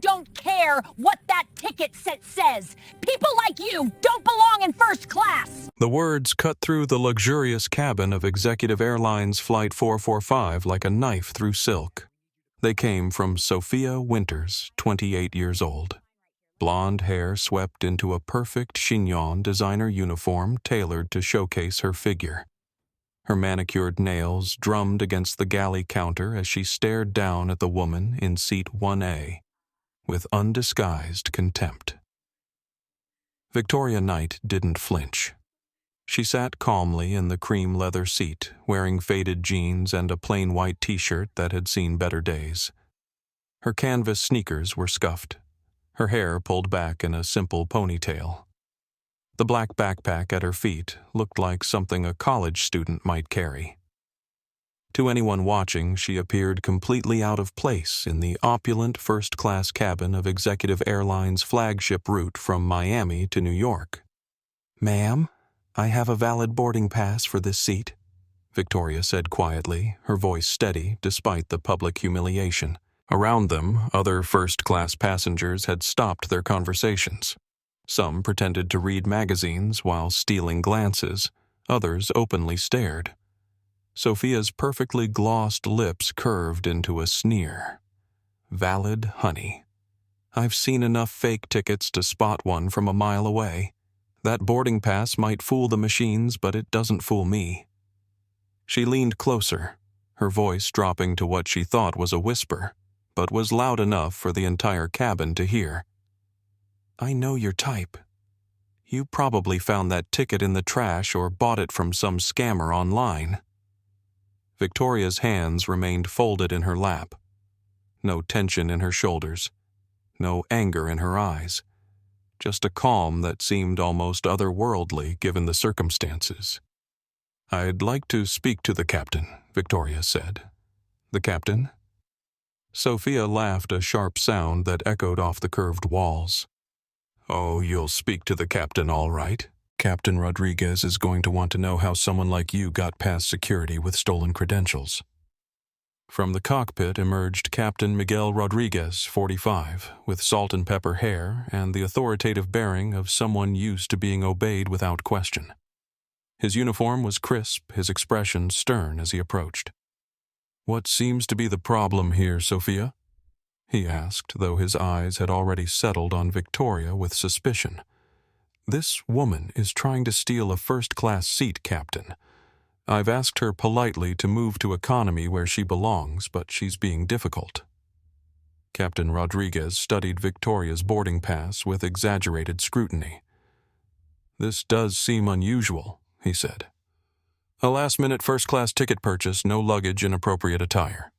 don't care what that ticket says. People like you don't belong in first class. The words cut through the luxurious cabin of Executive Airlines Flight 445 like a knife through silk. They came from Sophia Winters, 28 years old. Blonde hair swept into a perfect chignon designer uniform tailored to showcase her figure. Her manicured nails drummed against the galley counter as she stared down at the woman in seat 1A with undisguised contempt. Victoria Knight didn't flinch. She sat calmly in the cream leather seat, wearing faded jeans and a plain white t-shirt that had seen better days. Her canvas sneakers were scuffed, her hair pulled back in a simple ponytail. The black backpack at her feet looked like something a college student might carry. To anyone watching, she appeared completely out of place in the opulent first-class cabin of Executive Airlines' flagship route from Miami to New York. "Ma'am, I have a valid boarding pass for this seat," Victoria said quietly, her voice steady despite the public humiliation. Around them, other first-class passengers had stopped their conversations. Some pretended to read magazines while stealing glances, others openly stared. Sophia's perfectly glossed lips curved into a sneer. "Valid, honey. I've seen enough fake tickets to spot one from a mile away. That boarding pass might fool the machines, but it doesn't fool me." She leaned closer, her voice dropping to what she thought was a whisper, but was loud enough for the entire cabin to hear. "I know your type. You probably found that ticket in the trash or bought it from some scammer online." Victoria's hands remained folded in her lap. No tension in her shoulders, no anger in her eyes. Just a calm that seemed almost otherworldly given the circumstances. "I'd like to speak to the captain," Victoria said. "The captain?" Sophia laughed a sharp sound that echoed off the curved walls. "Oh, you'll speak to the captain all right. Captain Rodriguez is going to want to know how someone like you got past security with stolen credentials." From the cockpit emerged Captain Miguel Rodriguez, 45, with salt and pepper hair and the authoritative bearing of someone used to being obeyed without question. His uniform was crisp, his expression stern as he approached. "What seems to be the problem here, Sophia?" he asked, though his eyes had already settled on Victoria with suspicion. "This woman is trying to steal a first-class seat, Captain. I've asked her politely to move to economy where she belongs, but she's being difficult." Captain Rodriguez studied Victoria's boarding pass with exaggerated scrutiny. "This does seem unusual," he said. "A last-minute first-class ticket purchase, no luggage in appropriate attire."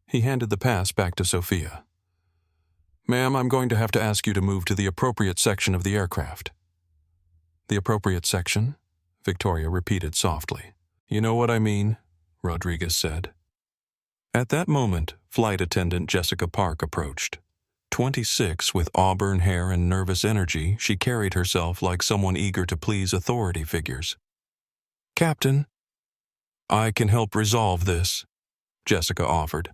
He handed the pass back to Sophia. "Ma'am, I'm going to have to ask you to move to the appropriate section of the aircraft." "The appropriate section?" Victoria repeated softly. "You know what I mean," Rodriguez said. At that moment, flight attendant Jessica Park approached. 26, with auburn hair and nervous energy, she carried herself like someone eager to please authority figures. "Captain." "I can help resolve this," Jessica offered.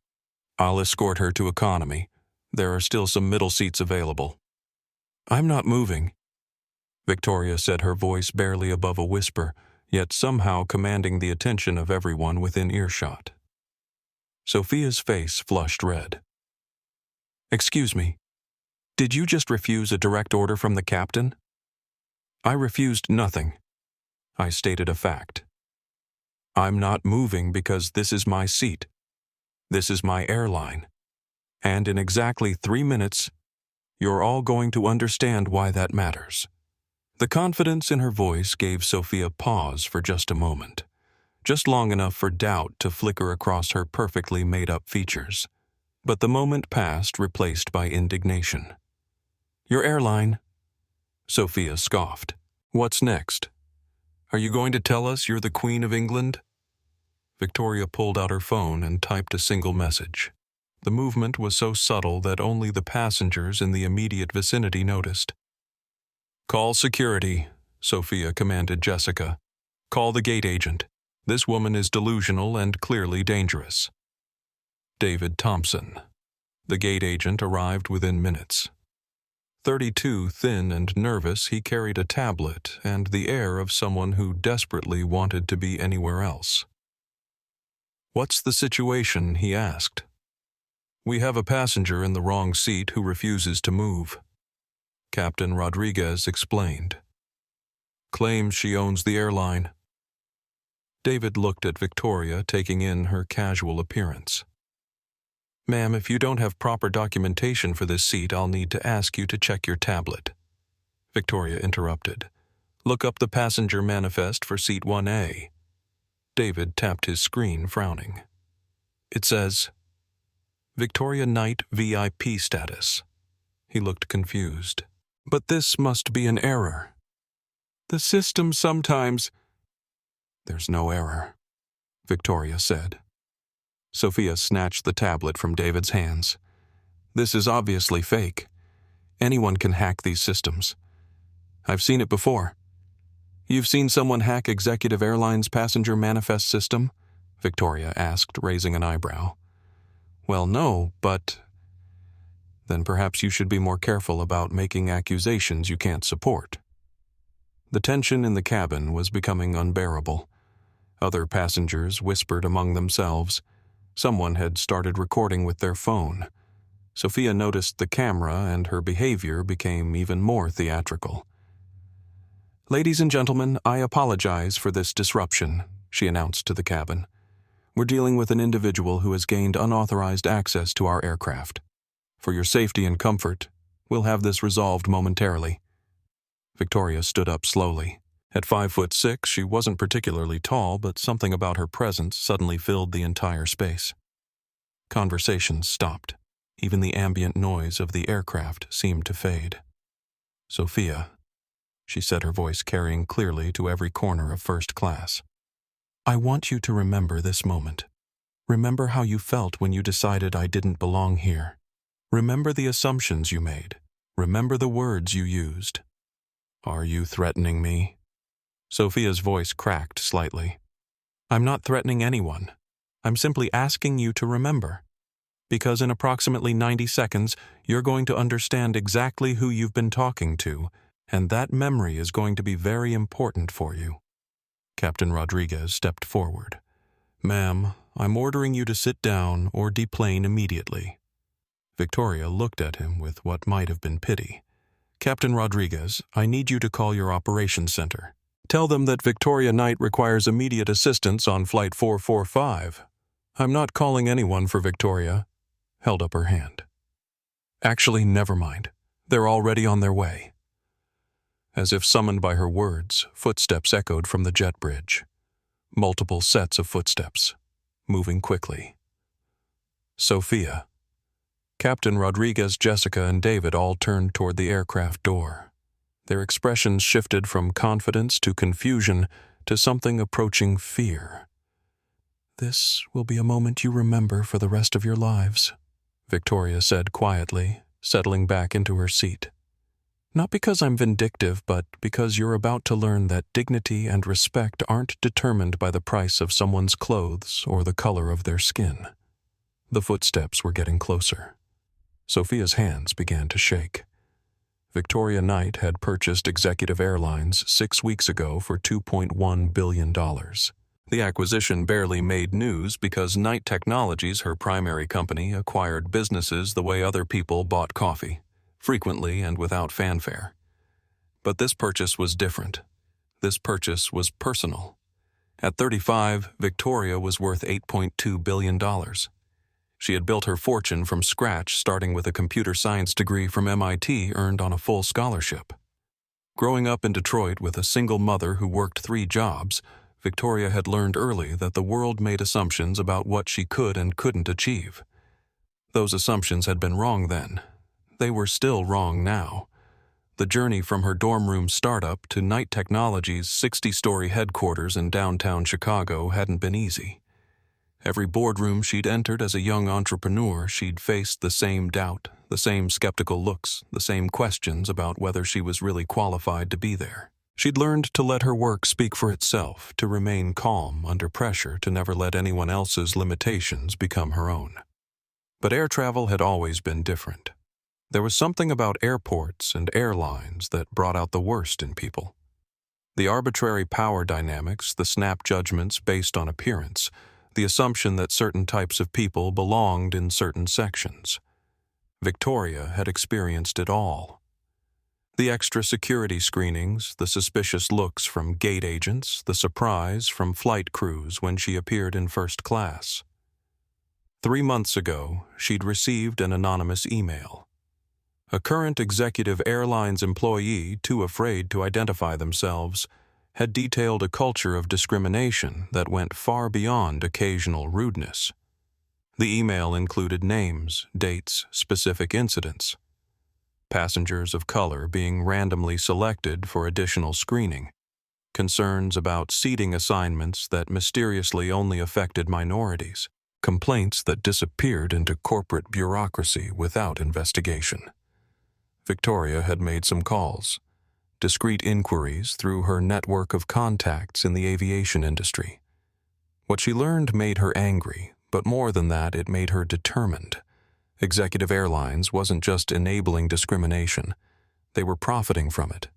"I'll escort her to economy. There are still some middle seats available." "I'm not moving," Victoria said, her voice barely above a whisper, yet somehow commanding the attention of everyone within earshot. Sophia's face flushed red. "Excuse me, did you just refuse a direct order from the captain?" "I refused nothing. I stated a fact. I'm not moving because this is my seat. This is my airline. And in exactly 3 minutes, you're all going to understand why that matters." The confidence in her voice gave Sophia pause for just a moment, just long enough for doubt to flicker across her perfectly made-up features. But the moment passed, replaced by indignation. "Your airline," Sophia scoffed. "What's next? Are you going to tell us you're the Queen of England?" Victoria pulled out her phone and typed a single message. The movement was so subtle that only the passengers in the immediate vicinity noticed. "Call security," Sophia commanded Jessica. "Call the gate agent. This woman is delusional and clearly dangerous." David Thompson. The gate agent arrived within minutes. 32, thin and nervous, he carried a tablet and the air of someone who desperately wanted to be anywhere else. "What's the situation?" he asked. "We have a passenger in the wrong seat who refuses to move," Captain Rodriguez explained. "Claims she owns the airline." David looked at Victoria, taking in her casual appearance. "Ma'am, if you don't have proper documentation for this seat, I'll need to ask you to check your tablet." Victoria interrupted. "Look up the passenger manifest for seat 1A. David tapped his screen, frowning. It says, "Victoria Knight VIP status." He looked confused. "But this must be an error. The system sometimes—" "There's no error," Victoria said. Sophia snatched the tablet from David's hands. "This is obviously fake. Anyone can hack these systems. I've seen it before." "You've seen someone hack Executive Airlines' passenger manifest system?" Victoria asked, raising an eyebrow. "Well, no, but—" "Then perhaps you should be more careful about making accusations you can't support." The tension in the cabin was becoming unbearable. Other passengers whispered among themselves. Someone had started recording with their phone. Sophia noticed the camera, and her behavior became even more theatrical. "Ladies and gentlemen, I apologize for this disruption," she announced to the cabin. "We're dealing with an individual who has gained unauthorized access to our aircraft. For your safety and comfort, we'll have this resolved momentarily." Victoria stood up slowly. At 5'6", she wasn't particularly tall, but something about her presence suddenly filled the entire space. Conversations stopped. Even the ambient noise of the aircraft seemed to fade. "Sophia," she said, her voice carrying clearly to every corner of first class, "I want you to remember this moment. Remember how you felt when you decided I didn't belong here. Remember the assumptions you made. Remember the words you used." "Are you threatening me?" Sophia's voice cracked slightly. "I'm not threatening anyone. I'm simply asking you to remember. Because in approximately 90 seconds, you're going to understand exactly who you've been talking to, and that memory is going to be very important for you." Captain Rodriguez stepped forward. "Ma'am, I'm ordering you to sit down or deplane immediately." Victoria looked at him with what might have been pity. "Captain Rodriguez, I need you to call your operations center. Tell them that Victoria Knight requires immediate assistance on Flight 445. I'm not calling anyone for Victoria," held up her hand. "Actually, never mind. They're already on their way." As if summoned by her words, footsteps echoed from the jet bridge. Multiple sets of footsteps, moving quickly. Sophia. Captain Rodriguez, Jessica, and David all turned toward the aircraft door. Their expressions shifted from confidence to confusion to something approaching fear. "This will be a moment you remember for the rest of your lives," Victoria said quietly, settling back into her seat. "Not because I'm vindictive, but because you're about to learn that dignity and respect aren't determined by the price of someone's clothes or the color of their skin." The footsteps were getting closer. Sophia's hands began to shake. Victoria Knight had purchased Executive Airlines 6 weeks ago for $2.1 billion. The acquisition barely made news because Knight Technologies, her primary company, acquired businesses the way other people bought coffee, frequently and without fanfare. But this purchase was different. This purchase was personal. At 35, Victoria was worth $8.2 billion. She had built her fortune from scratch, starting with a computer science degree from MIT earned on a full scholarship. Growing up in Detroit with a single mother who worked 3 jobs, Victoria had learned early that the world made assumptions about what she could and couldn't achieve. Those assumptions had been wrong then. They were still wrong now. The journey from her dorm room startup to Knight Technologies' 60-story headquarters in downtown Chicago hadn't been easy. Every boardroom she'd entered as a young entrepreneur, she'd faced the same doubt, the same skeptical looks, the same questions about whether she was really qualified to be there. She'd learned to let her work speak for itself, to remain calm under pressure, to never let anyone else's limitations become her own. But air travel had always been different. There was something about airports and airlines that brought out the worst in people. The arbitrary power dynamics, the snap judgments based on appearance, the assumption that certain types of people belonged in certain sections. Victoria had experienced it all. The extra security screenings, the suspicious looks from gate agents, the surprise from flight crews when she appeared in first class. 3 months ago, she'd received an anonymous email. A current executive airlines employee, too afraid to identify themselves, had detailed a culture of discrimination that went far beyond occasional rudeness. The email included names, dates, specific incidents. Passengers of color being randomly selected for additional screening, concerns about seating assignments that mysteriously only affected minorities, complaints that disappeared into corporate bureaucracy without investigation. Victoria had made some calls, discreet inquiries through her network of contacts in the aviation industry. What she learned made her angry, but more than that, it made her determined. Executive Airlines wasn't just enabling discrimination, they were profiting from it.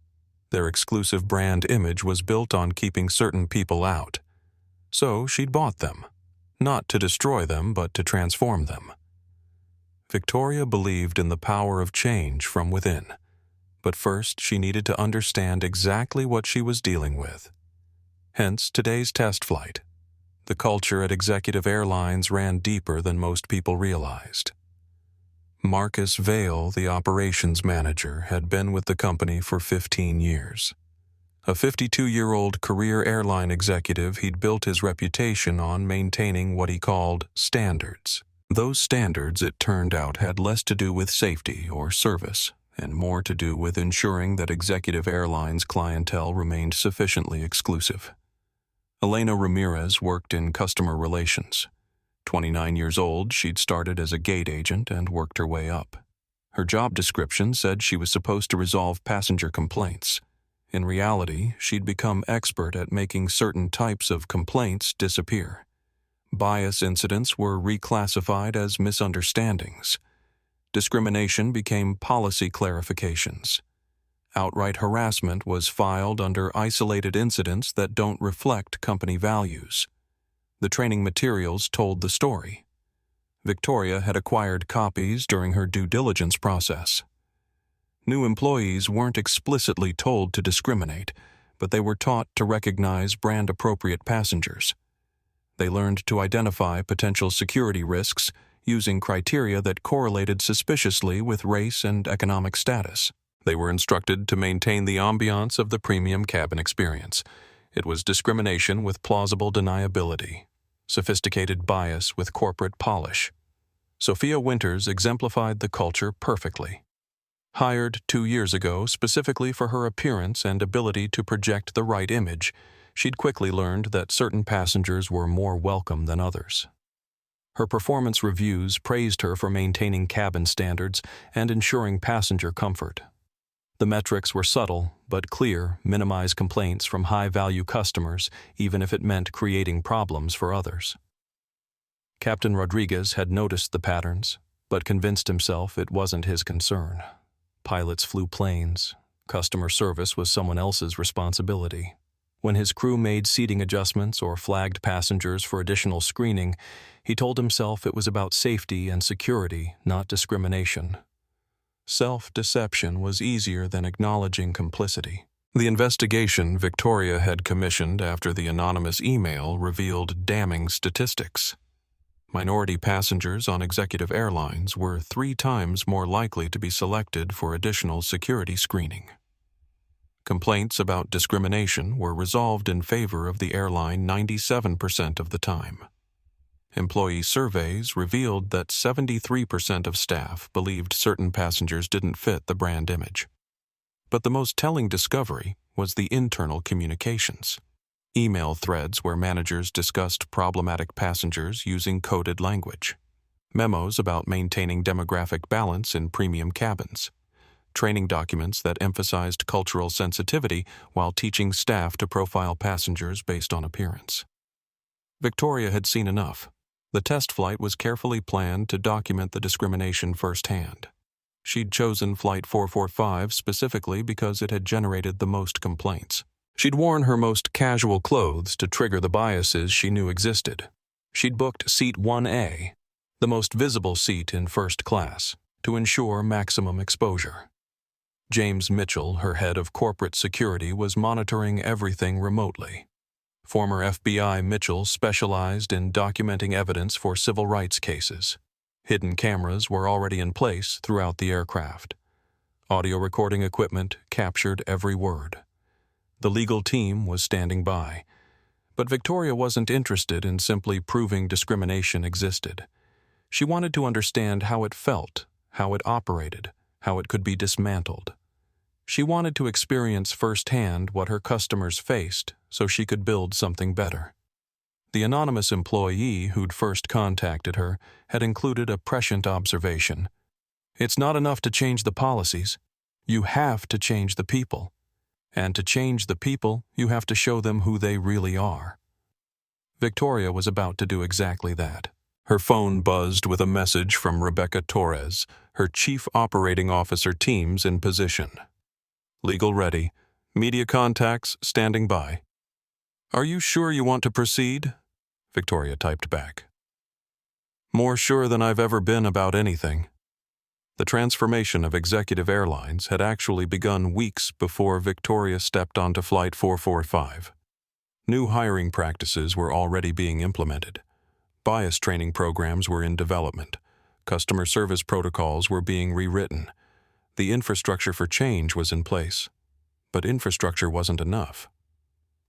Their exclusive brand image was built on keeping certain people out. So she'd bought them, not to destroy them, but to transform them. Victoria believed in the power of change from within, but first she needed to understand exactly what she was dealing with. Hence today's test flight. The culture at Executive Airlines ran deeper than most people realized. Marcus Vale, the operations manager, had been with the company for 15 years. A 52-year-old career airline executive, he'd built his reputation on maintaining what he called standards. Those standards, it turned out, had less to do with safety or service, and more to do with ensuring that Executive Airlines clientele remained sufficiently exclusive. Elena Ramirez worked in customer relations. 29 years old, she'd started as a gate agent and worked her way up. Her job description said she was supposed to resolve passenger complaints. In reality, she'd become expert at making certain types of complaints disappear. Bias incidents were reclassified as misunderstandings. Discrimination became policy clarifications. Outright harassment was filed under isolated incidents that don't reflect company values. The training materials told the story. Victoria had acquired copies during her due diligence process. New employees weren't explicitly told to discriminate, but they were taught to recognize brand-appropriate passengers. They learned to identify potential security risks using criteria that correlated suspiciously with race and economic status. They were instructed to maintain the ambiance of the premium cabin experience. It was discrimination with plausible deniability, sophisticated bias with corporate polish. Sophia Winters exemplified the culture perfectly. Hired 2 years ago specifically for her appearance and ability to project the right image, she'd quickly learned that certain passengers were more welcome than others. Her performance reviews praised her for maintaining cabin standards and ensuring passenger comfort. The metrics were subtle but clear, minimize complaints from high-value customers, even if it meant creating problems for others. Captain Rodriguez had noticed the patterns, but convinced himself it wasn't his concern. Pilots flew planes. Customer service was someone else's responsibility. When his crew made seating adjustments or flagged passengers for additional screening, he told himself it was about safety and security, not discrimination. Self-deception was easier than acknowledging complicity. The investigation Victoria had commissioned after the anonymous email revealed damning statistics. Minority passengers on Executive Airlines were 3 times more likely to be selected for additional security screening. Complaints about discrimination were resolved in favor of the airline 97% of the time. Employee surveys revealed that 73% of staff believed certain passengers didn't fit the brand image. But the most telling discovery was the internal communications. Email threads where managers discussed problematic passengers using coded language. Memos about maintaining demographic balance in premium cabins. Training documents that emphasized cultural sensitivity while teaching staff to profile passengers based on appearance. Victoria had seen enough. The test flight was carefully planned to document the discrimination firsthand. She'd chosen Flight 445 specifically because it had generated the most complaints. She'd worn her most casual clothes to trigger the biases she knew existed. She'd booked Seat 1A, the most visible seat in first class, to ensure maximum exposure. James Mitchell, her head of corporate security, was monitoring everything remotely. Former FBI Mitchell specialized in documenting evidence for civil rights cases. Hidden cameras were already in place throughout the aircraft. Audio recording equipment captured every word. The legal team was standing by. But Victoria wasn't interested in simply proving discrimination existed. She wanted to understand how it felt, how it operated, how it could be dismantled. She wanted to experience firsthand what her customers faced so she could build something better. The anonymous employee who'd first contacted her had included a prescient observation. It's not enough to change the policies. You have to change the people. And to change the people, you have to show them who they really are. Victoria was about to do exactly that. Her phone buzzed with a message from Rebecca Torres, her Chief Operating Officer teams in position. Legal ready. Media contacts standing by. Are you sure you want to proceed? Victoria typed back. More sure than I've ever been about anything. The transformation of Executive Airlines had actually begun weeks before Victoria stepped onto Flight 445. New hiring practices were already being implemented. Bias training programs were in development. Customer service protocols were being rewritten. The infrastructure for change was in place. But infrastructure wasn't enough.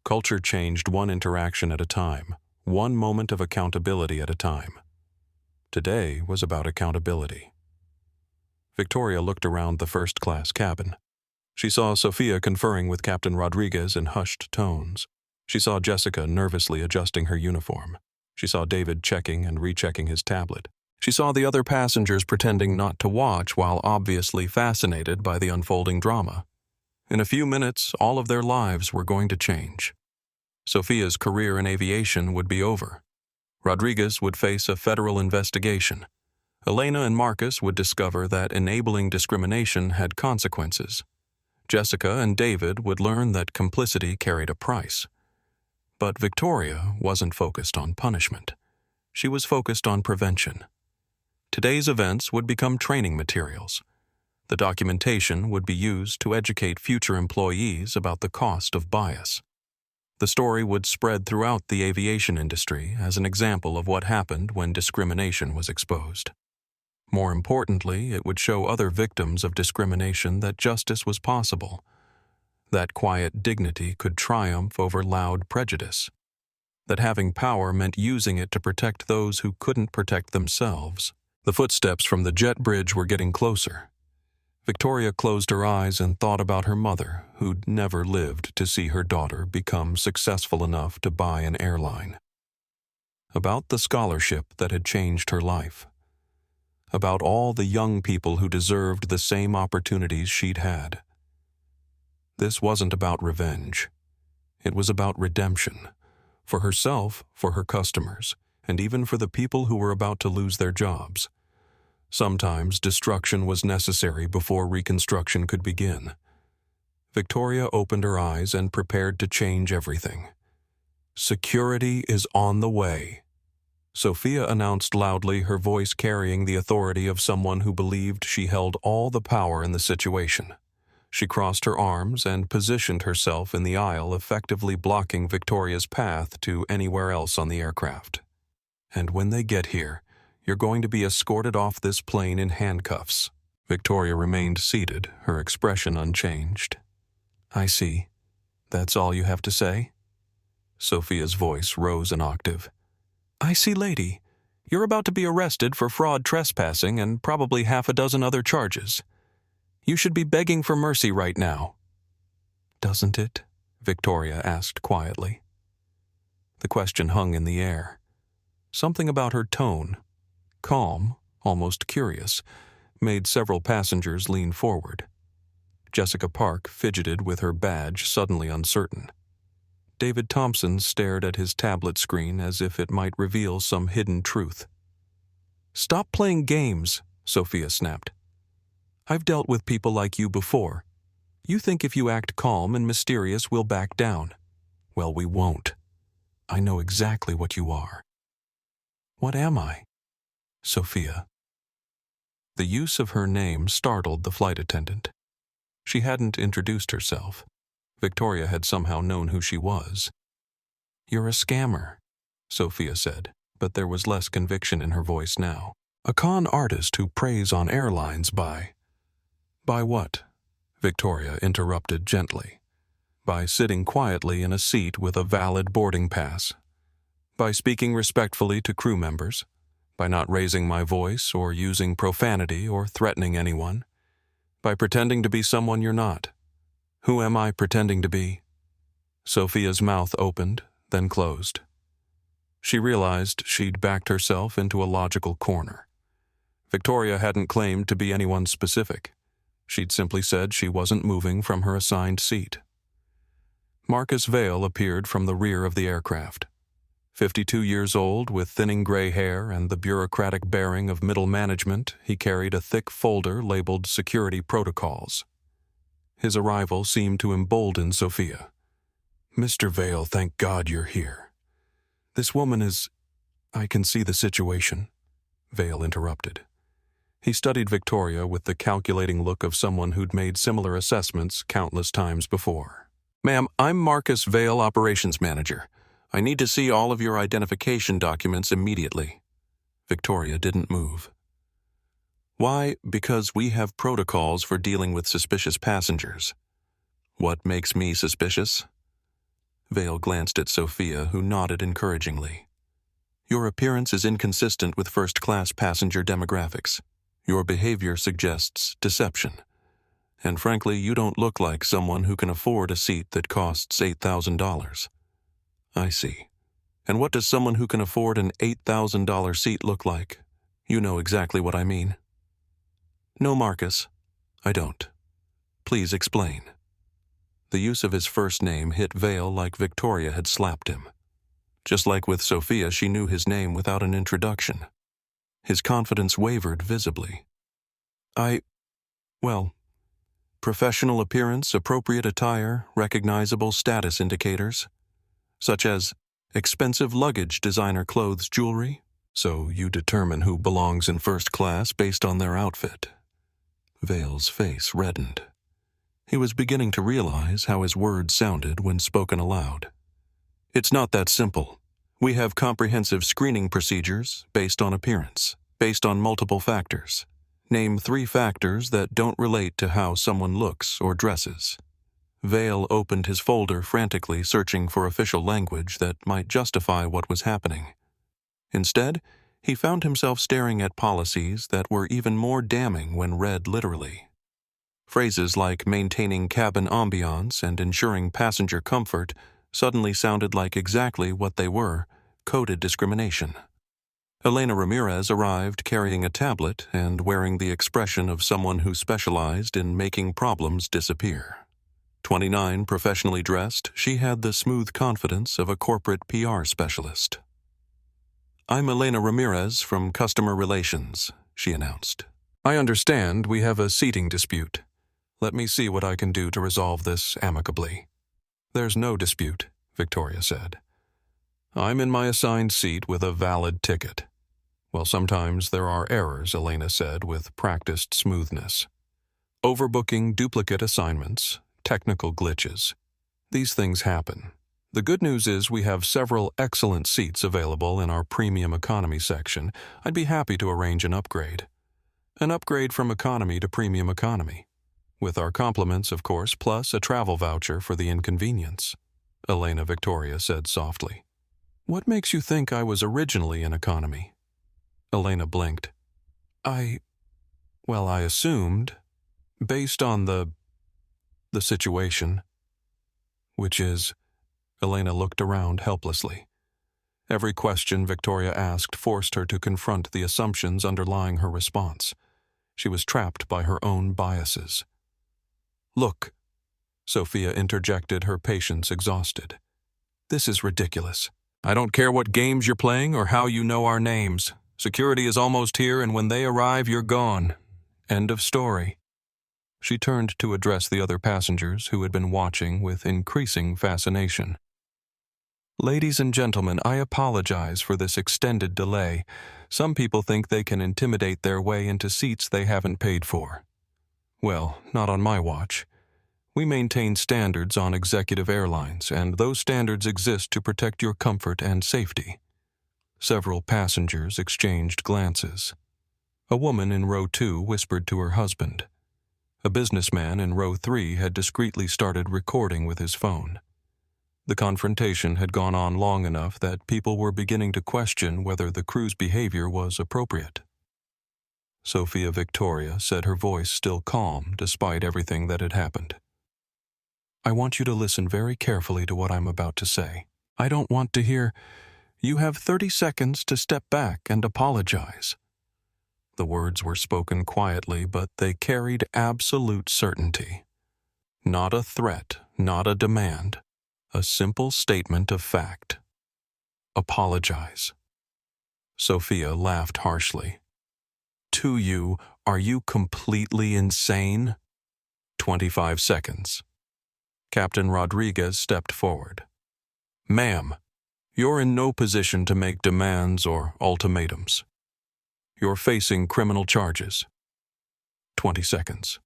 Culture changed one interaction at a time, one moment of accountability at a time. Today was about accountability. Victoria looked around the first-class cabin. She saw Sophia conferring with Captain Rodriguez in hushed tones. She saw Jessica nervously adjusting her uniform. She saw David checking and rechecking his tablet. She saw the other passengers pretending not to watch while obviously fascinated by the unfolding drama. In a few minutes, all of their lives were going to change. Sophia's career in aviation would be over. Rodriguez would face a federal investigation. Elena and Marcus would discover that enabling discrimination had consequences. Jessica and David would learn that complicity carried a price. But Victoria wasn't focused on punishment. She was focused on prevention. Today's events would become training materials. The documentation would be used to educate future employees about the cost of bias. The story would spread throughout the aviation industry as an example of what happened when discrimination was exposed. More importantly, it would show other victims of discrimination that justice was possible, that quiet dignity could triumph over loud prejudice, that having power meant using it to protect those who couldn't protect themselves. The footsteps from the jet bridge were getting closer. Victoria closed her eyes and thought about her mother, who'd never lived to see her daughter become successful enough to buy an airline. About the scholarship that had changed her life. About all the young people who deserved the same opportunities she'd had. This wasn't about revenge. It was about redemption. For herself, for her customers, and even for the people who were about to lose their jobs. Sometimes destruction was necessary before reconstruction could begin. Victoria opened her eyes and prepared to change everything. Security is on the way. Sophia announced loudly, her voice carrying the authority of someone who believed she held all the power in the situation. She crossed her arms and positioned herself in the aisle, effectively blocking Victoria's path to anywhere else on the aircraft. And when they get here, you're going to be escorted off this plane in handcuffs. Victoria remained seated, her expression unchanged. I see. That's all you have to say? Sophia's voice rose an octave. I see, lady. You're about to be arrested for fraud, trespassing, and probably half a dozen other charges. You should be begging for mercy right now. Doesn't it? Victoria asked quietly. The question hung in the air. Something about her tone, calm, almost curious, made several passengers lean forward. Jessica Park fidgeted with her badge, suddenly uncertain. David Thompson stared at his tablet screen as if it might reveal some hidden truth. "Stop playing games," Sophia snapped. "I've dealt with people like you before. You think if you act calm and mysterious we'll back down. Well, we won't. I know exactly what you are." "What am I?" "Sophia." The use of her name startled the flight attendant. She hadn't introduced herself. Victoria had somehow known who she was. "You're a scammer," Sophia said, but there was less conviction in her voice now. "A con artist who preys on airlines by—" "By what?" Victoria interrupted gently. "By sitting quietly in a seat with a valid boarding pass. By speaking respectfully to crew members. By not raising my voice or using profanity or threatening anyone. By pretending to be someone you're not. Who am I pretending to be?" Sophia's mouth opened, then closed. She realized she'd backed herself into a logical corner. Victoria hadn't claimed to be anyone specific. She'd simply said she wasn't moving from her assigned seat. Marcus Vale appeared from the rear of the aircraft. 52 years old, with thinning gray hair and the bureaucratic bearing of middle management, he carried a thick folder labeled Security Protocols. His arrival seemed to embolden Sophia. "Mr. Vale, thank God you're here. This woman is—" "I can see the situation," Vale interrupted. He studied Victoria with the calculating look of someone who'd made similar assessments countless times before. "Ma'am, I'm Marcus Vale, Operations Manager. I need to see all of your identification documents immediately." Victoria didn't move. "Why? Because we have protocols for dealing with suspicious passengers." "What makes me suspicious?" Vale glanced at Sophia, who nodded encouragingly. "Your appearance is inconsistent with first-class passenger demographics. Your behavior suggests deception. And frankly, you don't look like someone who can afford a seat that costs $8,000. "I see. And what does someone who can afford an $8,000 seat look like? You know exactly what I mean." "No, Marcus, I don't. Please explain." The use of his first name hit Vale like Victoria had slapped him. Just like with Sophia, she knew his name without an introduction. His confidence wavered visibly. Well, professional appearance, appropriate attire, recognizable status indicators, such as expensive luggage, designer clothes, jewelry. So you determine who belongs in first class based on their outfit." Vale's face reddened. He was beginning to realize how his words sounded when spoken aloud. "It's not that simple. We have comprehensive screening procedures based on appearance, based on multiple factors. Name 3 factors that don't relate to how someone looks or dresses." Vale opened his folder frantically, searching for official language that might justify what was happening. Instead, he found himself staring at policies that were even more damning when read literally. Phrases like maintaining cabin ambiance and ensuring passenger comfort suddenly sounded like exactly what they were: coded discrimination. Elena Ramirez arrived carrying a tablet and wearing the expression of someone who specialized in making problems disappear. 29, professionally dressed, she had the smooth confidence of a corporate PR specialist. "I'm Elena Ramirez from Customer Relations," she announced. "I understand we have a seating dispute. Let me see what I can do to resolve this amicably." "There's no dispute," Victoria said. "I'm in my assigned seat with a valid ticket." "Well, sometimes there are errors," Elena said with practiced smoothness. "Overbooking, duplicate assignments, technical glitches. These things happen. The good news is we have several excellent seats available in our premium economy section. I'd be happy to arrange an upgrade. An upgrade from economy to premium economy. With our compliments, of course, plus a travel voucher for the inconvenience," Elena Victoria said softly. "What makes you think I was originally in economy?" Elena blinked. I assumed, based on the situation, which is—" Elena looked around helplessly. Every question Victoria asked forced her to confront the assumptions underlying her response. She was trapped by her own biases. "Look," Sophia interjected, her patience exhausted. This is ridiculous. I don't care what games you're playing or how you know our names. Security is almost here, and when they arrive, you're gone. End of story. She turned to address the other passengers who had been watching with increasing fascination. Ladies and gentlemen, I apologize for this extended delay. Some people think they can intimidate their way into seats they haven't paid for. Well, not on my watch. We maintain standards on executive airlines, and those standards exist to protect your comfort and safety. Several passengers exchanged glances. A woman in row 2 whispered to her husband. A businessman in row 3 had discreetly started recording with his phone. The confrontation had gone on long enough that people were beginning to question whether the crew's behavior was appropriate. Sophia Victoria said, her voice still calm despite everything that had happened. I want you to listen very carefully to what I'm about to say. I don't want to hear, "You have 30 seconds to step back and apologize." The words were spoken quietly, but they carried absolute certainty. Not a threat, not a demand. A simple statement of fact. Apologize. Sophia laughed harshly. To you, are you completely insane? 25 seconds. Captain Rodriguez stepped forward. Ma'am, you're in no position to make demands or ultimatums. You're facing criminal charges. 20 seconds.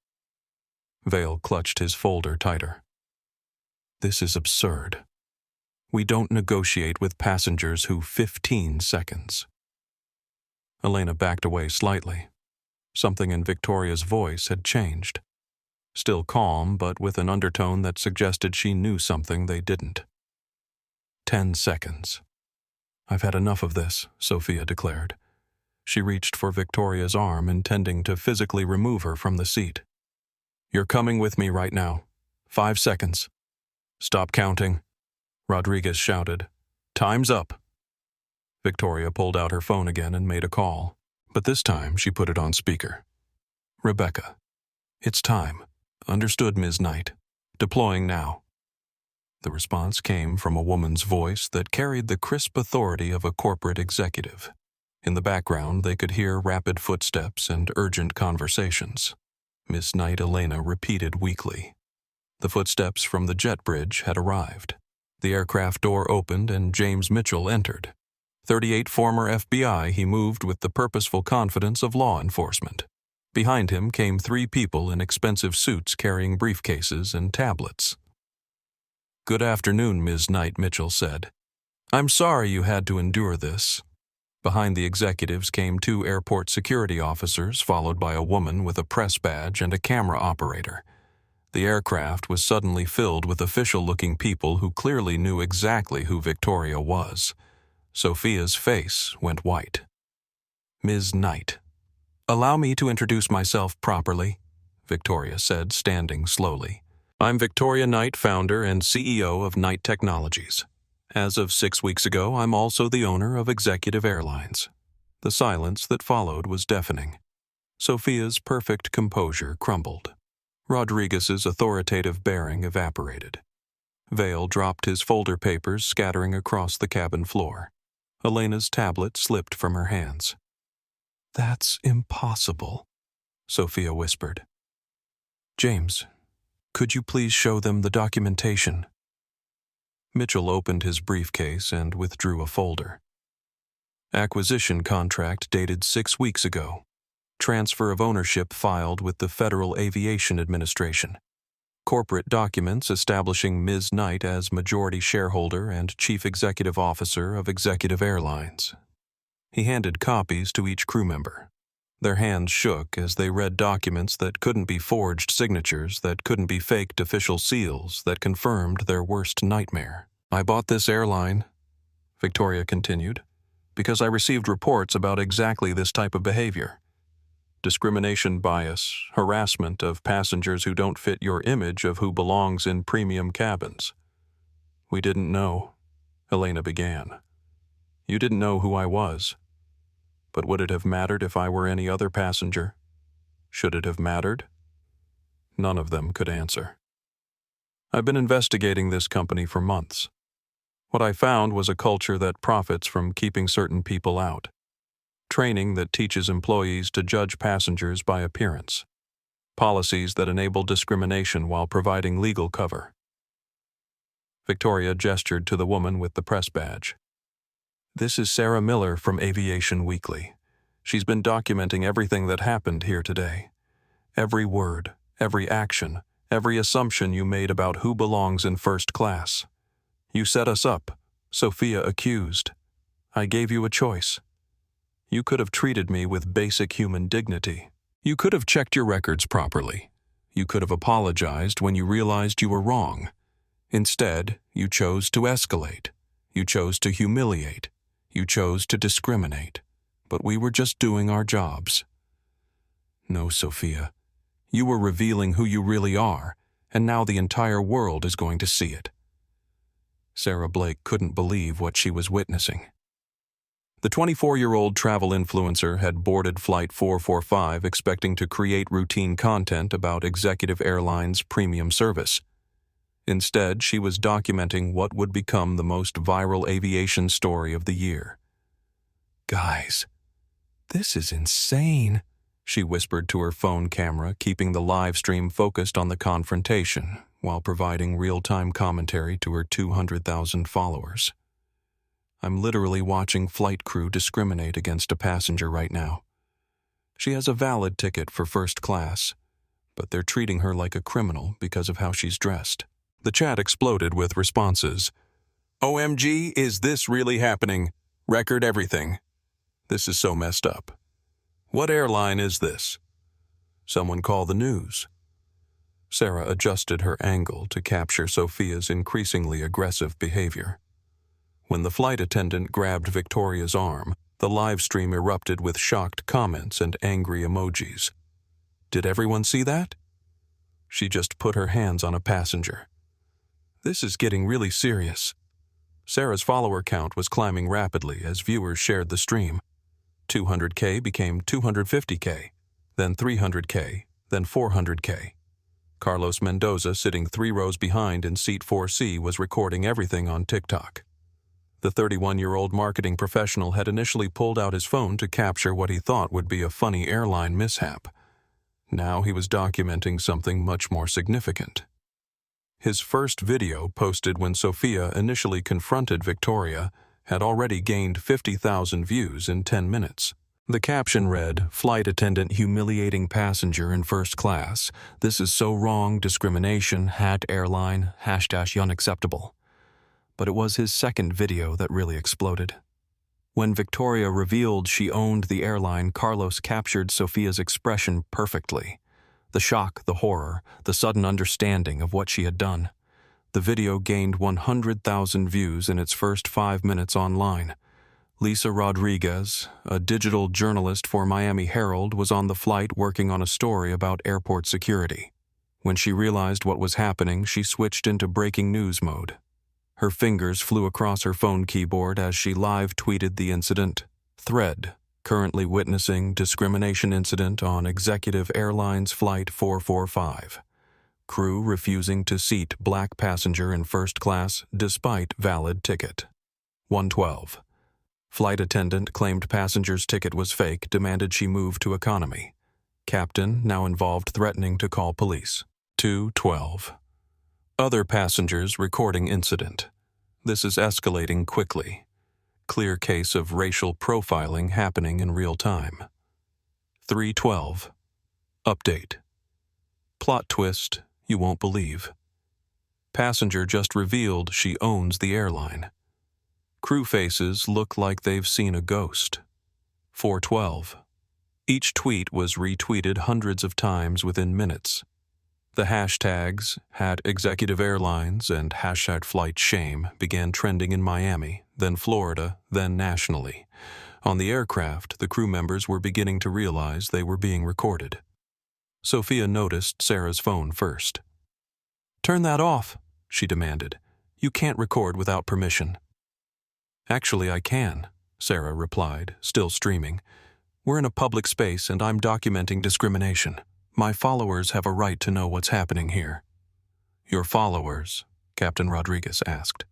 Vale clutched his folder tighter. This is absurd. We don't negotiate with passengers who 15 seconds. Elena backed away slightly. Something in Victoria's voice had changed. Still calm, but with an undertone that suggested she knew something they didn't. 10 seconds. I've had enough of this, Sophia declared. She reached for Victoria's arm, intending to physically remove her from the seat. You're coming with me right now. 5 seconds. Stop counting, Rodriguez shouted. Time's up. Victoria pulled out her phone again and made a call, but this time she put it on speaker. Rebecca. It's time. Understood, Ms. Knight. Deploying now. The response came from a woman's voice that carried the crisp authority of a corporate executive. In the background, they could hear rapid footsteps and urgent conversations. Miss Knight Elena repeated weakly. The footsteps from the jet bridge had arrived. The aircraft door opened and James Mitchell entered. 38 former FBI, he moved with the purposeful confidence of law enforcement. Behind him came 3 people in expensive suits carrying briefcases and tablets. Good afternoon, Ms. Knight, Mitchell said. I'm sorry you had to endure this. Behind the executives came 2 airport security officers, followed by a woman with a press badge and a camera operator. The aircraft was suddenly filled with official-looking people who clearly knew exactly who Victoria was. Sophia's face went white. Ms. Knight. Allow me to introduce myself properly, Victoria said, standing slowly. I'm Victoria Knight, founder and CEO of Knight Technologies. As of 6 weeks ago, I'm also the owner of Executive Airlines. The silence that followed was deafening. Sophia's perfect composure crumbled. Rodriguez's authoritative bearing evaporated. Vale dropped his folder papers, scattering across the cabin floor. Elena's tablet slipped from her hands. That's impossible, Sophia whispered. James, could you please show them the documentation? Mitchell opened his briefcase and withdrew a folder. Acquisition contract dated 6 weeks ago. Transfer of ownership filed with the Federal Aviation Administration. Corporate documents establishing Ms. Knight as majority shareholder and chief executive officer of Executive Airlines. He handed copies to each crew member. Their hands shook as they read documents that couldn't be forged signatures, that couldn't be faked official seals, that confirmed their worst nightmare. I bought this airline, Victoria continued, because I received reports about exactly this type of behavior. Discrimination bias, harassment of passengers who don't fit your image of who belongs in premium cabins. We didn't know, Elena began. You didn't know who I was. But would it have mattered if I were any other passenger? Should it have mattered? None of them could answer. I've been investigating this company for months. What I found was a culture that profits from keeping certain people out. Training that teaches employees to judge passengers by appearance. Policies that enable discrimination while providing legal cover. Victoria gestured to the woman with the press badge. This is Sarah Miller from Aviation Weekly. She's been documenting everything that happened here today. Every word, every action, every assumption you made about who belongs in first class. You set us up, Sophia accused. I gave you a choice. You could have treated me with basic human dignity. You could have checked your records properly. You could have apologized when you realized you were wrong. Instead, you chose to escalate. You chose to humiliate. You chose to discriminate. But we were just doing our jobs. No, Sophia. You were revealing who you really are, and now the entire world is going to see it. Sarah Blake couldn't believe what she was witnessing. The 24-year-old travel influencer had boarded Flight 445 expecting to create routine content about Executive Airline's premium service. Instead, she was documenting what would become the most viral aviation story of the year. Guys, this is insane, she whispered to her phone camera, keeping the live stream focused on the confrontation while providing real-time commentary to her 200,000 followers. I'm literally watching flight crew discriminate against a passenger right now. She has a valid ticket for first class, but they're treating her like a criminal because of how she's dressed. The chat exploded with responses. OMG, is this really happening? Record everything. This is so messed up. What airline is this? Someone call the news. Sarah adjusted her angle to capture Sophia's increasingly aggressive behavior. When the flight attendant grabbed Victoria's arm, the live stream erupted with shocked comments and angry emojis. Did everyone see that? She just put her hands on a passenger. This is getting really serious. Sarah's follower count was climbing rapidly as viewers shared the stream. 200K became 250K, then 300K, then 400K. Carlos Mendoza, sitting 3 rows behind in seat 4C, was recording everything on TikTok. The 31-year-old marketing professional had initially pulled out his phone to capture what he thought would be a funny airline mishap. Now he was documenting something much more significant. His first video, posted when Sophia initially confronted Victoria, had already gained 50,000 views in 10 minutes. The caption read, "Flight attendant humiliating passenger in first class. This is so wrong, discrimination, #airline, #unacceptable." But it was his second video that really exploded. When Victoria revealed she owned the airline, Carlos captured Sophia's expression perfectly. The shock, the horror, the sudden understanding of what she had done. The video gained 100,000 views in its first 5 minutes online. Lisa Rodriguez, a digital journalist for Miami Herald, was on the flight working on a story about airport security. When she realized what was happening, she switched into breaking news mode. Her fingers flew across her phone keyboard as she live tweeted the incident. Thread, currently witnessing discrimination incident on Executive Airlines Flight 445. Crew refusing to seat black passenger in first class despite valid ticket. 112. Flight attendant claimed passenger's ticket was fake, demanded she move to economy. Captain, now involved, threatening to call police. 212. Other passengers recording incident. This is escalating quickly. Clear case of racial profiling happening in real time. 312. Update. Plot twist you won't believe. Passenger just revealed she owns the airline. Crew faces look like they've seen a ghost. 412. Each tweet was retweeted hundreds of times within minutes. The hashtags #Executive Airlines and #FlightShame began trending in Miami, then Florida, then nationally. On the aircraft, the crew members were beginning to realize they were being recorded. Sophia noticed Sarah's phone first. "Turn that off," she demanded. "You can't record without permission." "Actually, I can," Sarah replied, still streaming. "We're in a public space and I'm documenting discrimination. My followers have a right to know what's happening here." "Your followers?" Captain Rodriguez asked.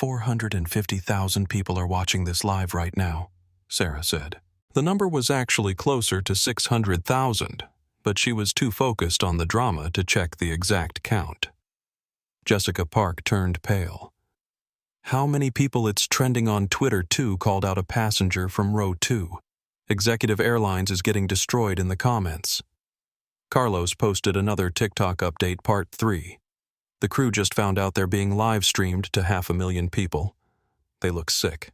450,000 people are watching this live right now, Sarah said. The number was actually closer to 600,000, but she was too focused on the drama to check the exact count. Jessica Park turned pale. How many people it's trending on Twitter too called out a passenger from row 2. Executive Airlines is getting destroyed in the comments. Carlos posted another TikTok update part 3. The crew just found out they're being live streamed to 500,000 people. They look sick.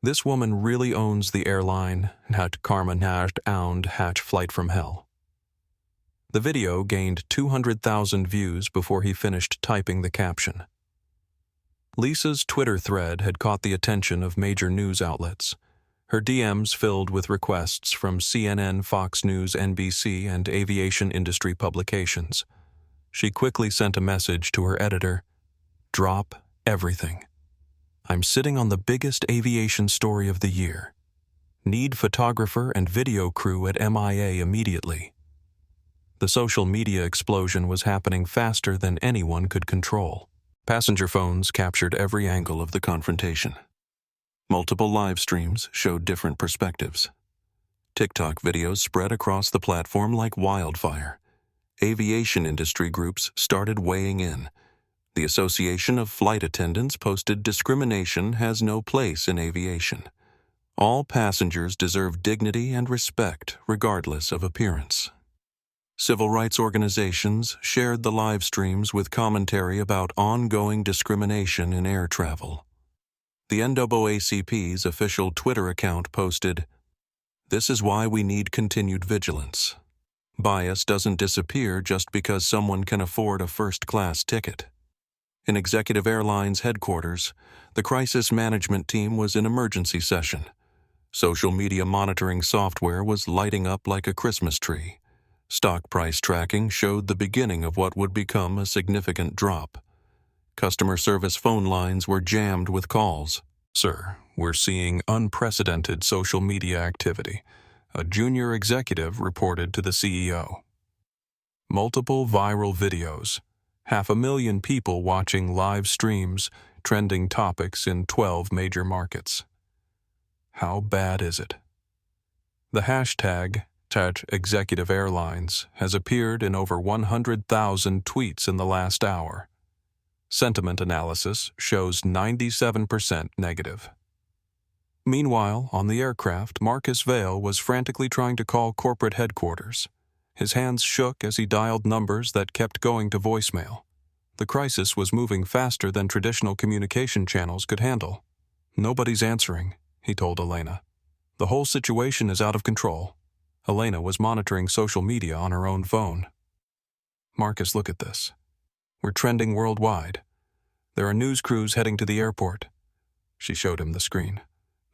This woman really owns the airline, hat karma nasht ound hatch flight from hell. The video gained 200,000 views before he finished typing the caption. Lisa's Twitter thread had caught the attention of major news outlets. Her DMs filled with requests from CNN, Fox News, NBC, and aviation industry publications. She quickly sent a message to her editor. Drop everything. I'm sitting on the biggest aviation story of the year. Need photographer and video crew at MIA immediately. The social media explosion was happening faster than anyone could control. Passenger phones captured every angle of the confrontation. Multiple live streams showed different perspectives. TikTok videos spread across the platform like wildfire. Aviation industry groups started weighing in. The Association of Flight Attendants posted discrimination has no place in aviation. All passengers deserve dignity and respect regardless of appearance. Civil rights organizations shared the live streams with commentary about ongoing discrimination in air travel. The NAACP's official Twitter account posted, "This is why we need continued vigilance. Bias doesn't disappear just because someone can afford a first-class ticket." In Executive Airlines headquarters, the crisis management team was in emergency session. Social media monitoring software was lighting up like a Christmas tree. Stock price tracking showed the beginning of what would become a significant drop. Customer service phone lines were jammed with calls. "Sir, we're seeing unprecedented social media activity," a junior executive reported to the CEO. Multiple viral videos, 500,000 people watching live streams, trending topics in 12 major markets. How bad is it? The hashtag #Executive Airlines has appeared in over 100,000 tweets in the last hour. Sentiment analysis shows 97% negative. Meanwhile, on the aircraft, Marcus Vail was frantically trying to call corporate headquarters. His hands shook as he dialed numbers that kept going to voicemail. The crisis was moving faster than traditional communication channels could handle. "Nobody's answering," he told Elena. "The whole situation is out of control." Elena was monitoring social media on her own phone. "Marcus, look at this. We're trending worldwide. There are news crews heading to the airport." She showed him the screen.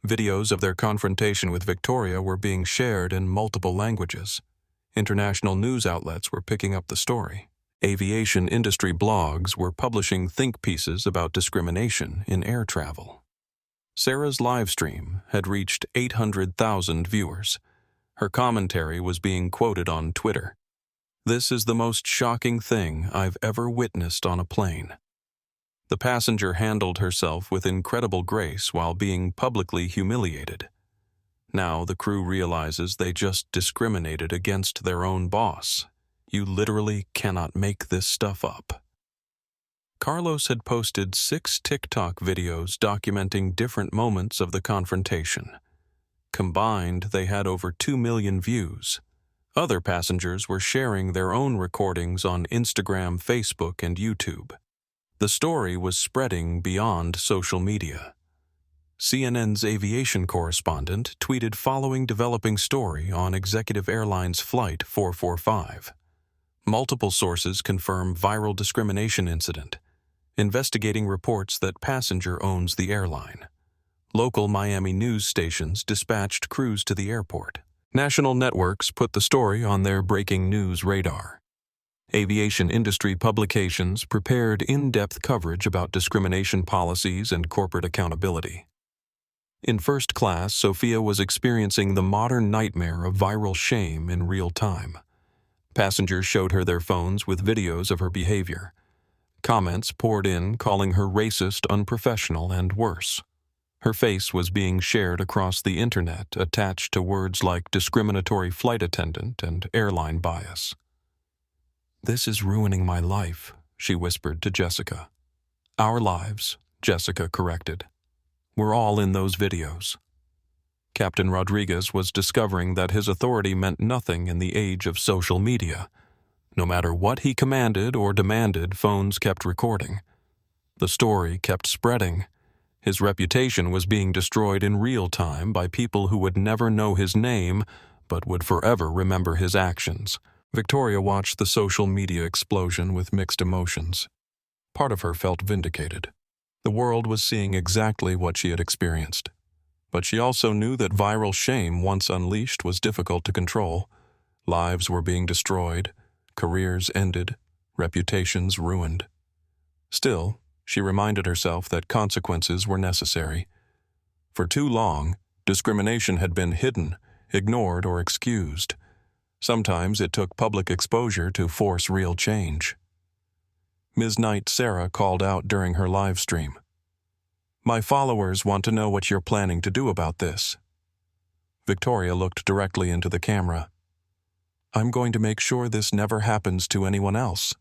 Videos of their confrontation with Victoria were being shared in multiple languages. International news outlets were picking up the story. Aviation industry blogs were publishing think pieces about discrimination in air travel. Sarah's live stream had reached 800,000 viewers. Her commentary was being quoted on Twitter. "This is the most shocking thing I've ever witnessed on a plane." The passenger handled herself with incredible grace while being publicly humiliated. Now the crew realizes they just discriminated against their own boss. You literally cannot make this stuff up. Carlos had posted 6 TikTok videos documenting different moments of the confrontation. Combined, they had over 2 million views. Other passengers were sharing their own recordings on Instagram, Facebook, and YouTube. The story was spreading beyond social media. CNN's aviation correspondent tweeted following developing story on Executive Airlines Flight 445. Multiple sources confirm viral discrimination incident. Investigating reports that passenger owns the airline. Local Miami news stations dispatched crews to the airport. National networks put the story on their breaking news radar. Aviation industry publications prepared in-depth coverage about discrimination policies and corporate accountability. In first class, Sophia was experiencing the modern nightmare of viral shame in real time. Passengers showed her their phones with videos of her behavior. Comments poured in calling her racist, unprofessional, and worse. Her face was being shared across the internet, attached to words like discriminatory flight attendant and airline bias. "This is ruining my life," she whispered to Jessica. "Our lives," Jessica corrected. "We're all in those videos." Captain Rodriguez was discovering that his authority meant nothing in the age of social media. No matter what he commanded or demanded, phones kept recording. The story kept spreading. His reputation was being destroyed in real time by people who would never know his name, but would forever remember his actions. Victoria watched the social media explosion with mixed emotions. Part of her felt vindicated. The world was seeing exactly what she had experienced. But she also knew that viral shame, once unleashed, was difficult to control. Lives were being destroyed, careers ended, reputations ruined. Still, she reminded herself that consequences were necessary. For too long, discrimination had been hidden, ignored, or excused. Sometimes it took public exposure to force real change. Ms. Knight Sarah called out during her live stream. "My followers want to know what you're planning to do about this." Victoria looked directly into the camera. "I'm going to make sure this never happens to anyone else."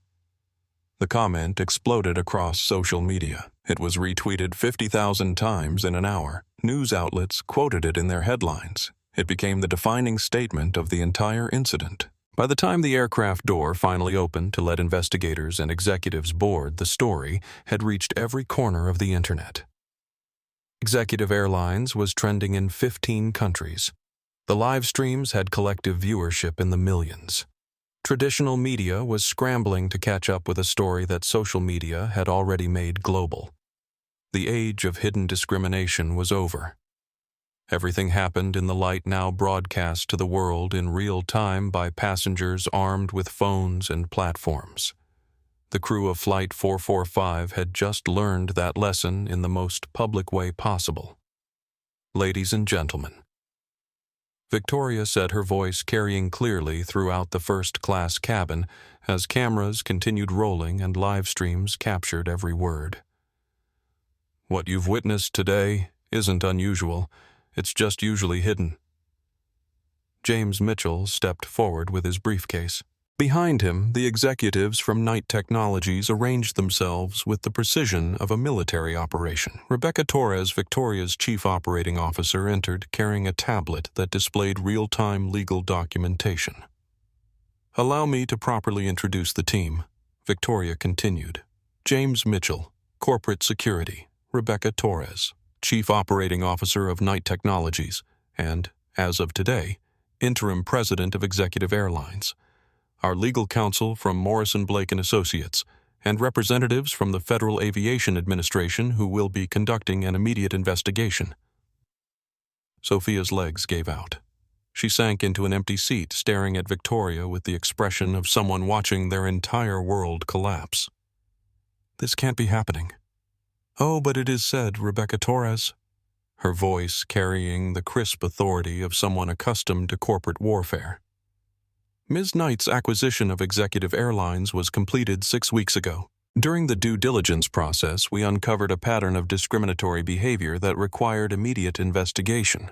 The comment exploded across social media. It was retweeted 50,000 times in an hour. News outlets quoted it in their headlines. It became the defining statement of the entire incident. By the time the aircraft door finally opened to let investigators and executives board, the story had reached every corner of the internet. Executive Airlines was trending in 15 countries. The live streams had collective viewership in the millions. Traditional media was scrambling to catch up with a story that social media had already made global. The age of hidden discrimination was over. Everything happened in the light now broadcast to the world in real time by passengers armed with phones and platforms. The crew of Flight 445 had just learned that lesson in the most public way possible. "Ladies and gentlemen," Victoria said, her voice carrying clearly throughout the first-class cabin as cameras continued rolling and live streams captured every word. "What you've witnessed today isn't unusual. It's just usually hidden." James Mitchell stepped forward with his briefcase. Behind him, the executives from Knight Technologies arranged themselves with the precision of a military operation. Rebecca Torres, Victoria's chief operating officer, entered carrying a tablet that displayed real-time legal documentation. "Allow me to properly introduce the team," Victoria continued. "James Mitchell, Corporate Security; Rebecca Torres, Chief Operating Officer of Knight Technologies, and, as of today, Interim President of Executive Airlines. Our legal counsel from Morrison Blake & Associates, and representatives from the Federal Aviation Administration who will be conducting an immediate investigation." Sophia's legs gave out. She sank into an empty seat, staring at Victoria with the expression of someone watching their entire world collapse. "This can't be happening." "Oh, but it is said, Rebecca Torres," her voice carrying the crisp authority of someone accustomed to corporate warfare. "Ms. Knight's acquisition of Executive Airlines was completed 6 weeks ago. During the due diligence process, we uncovered a pattern of discriminatory behavior that required immediate investigation."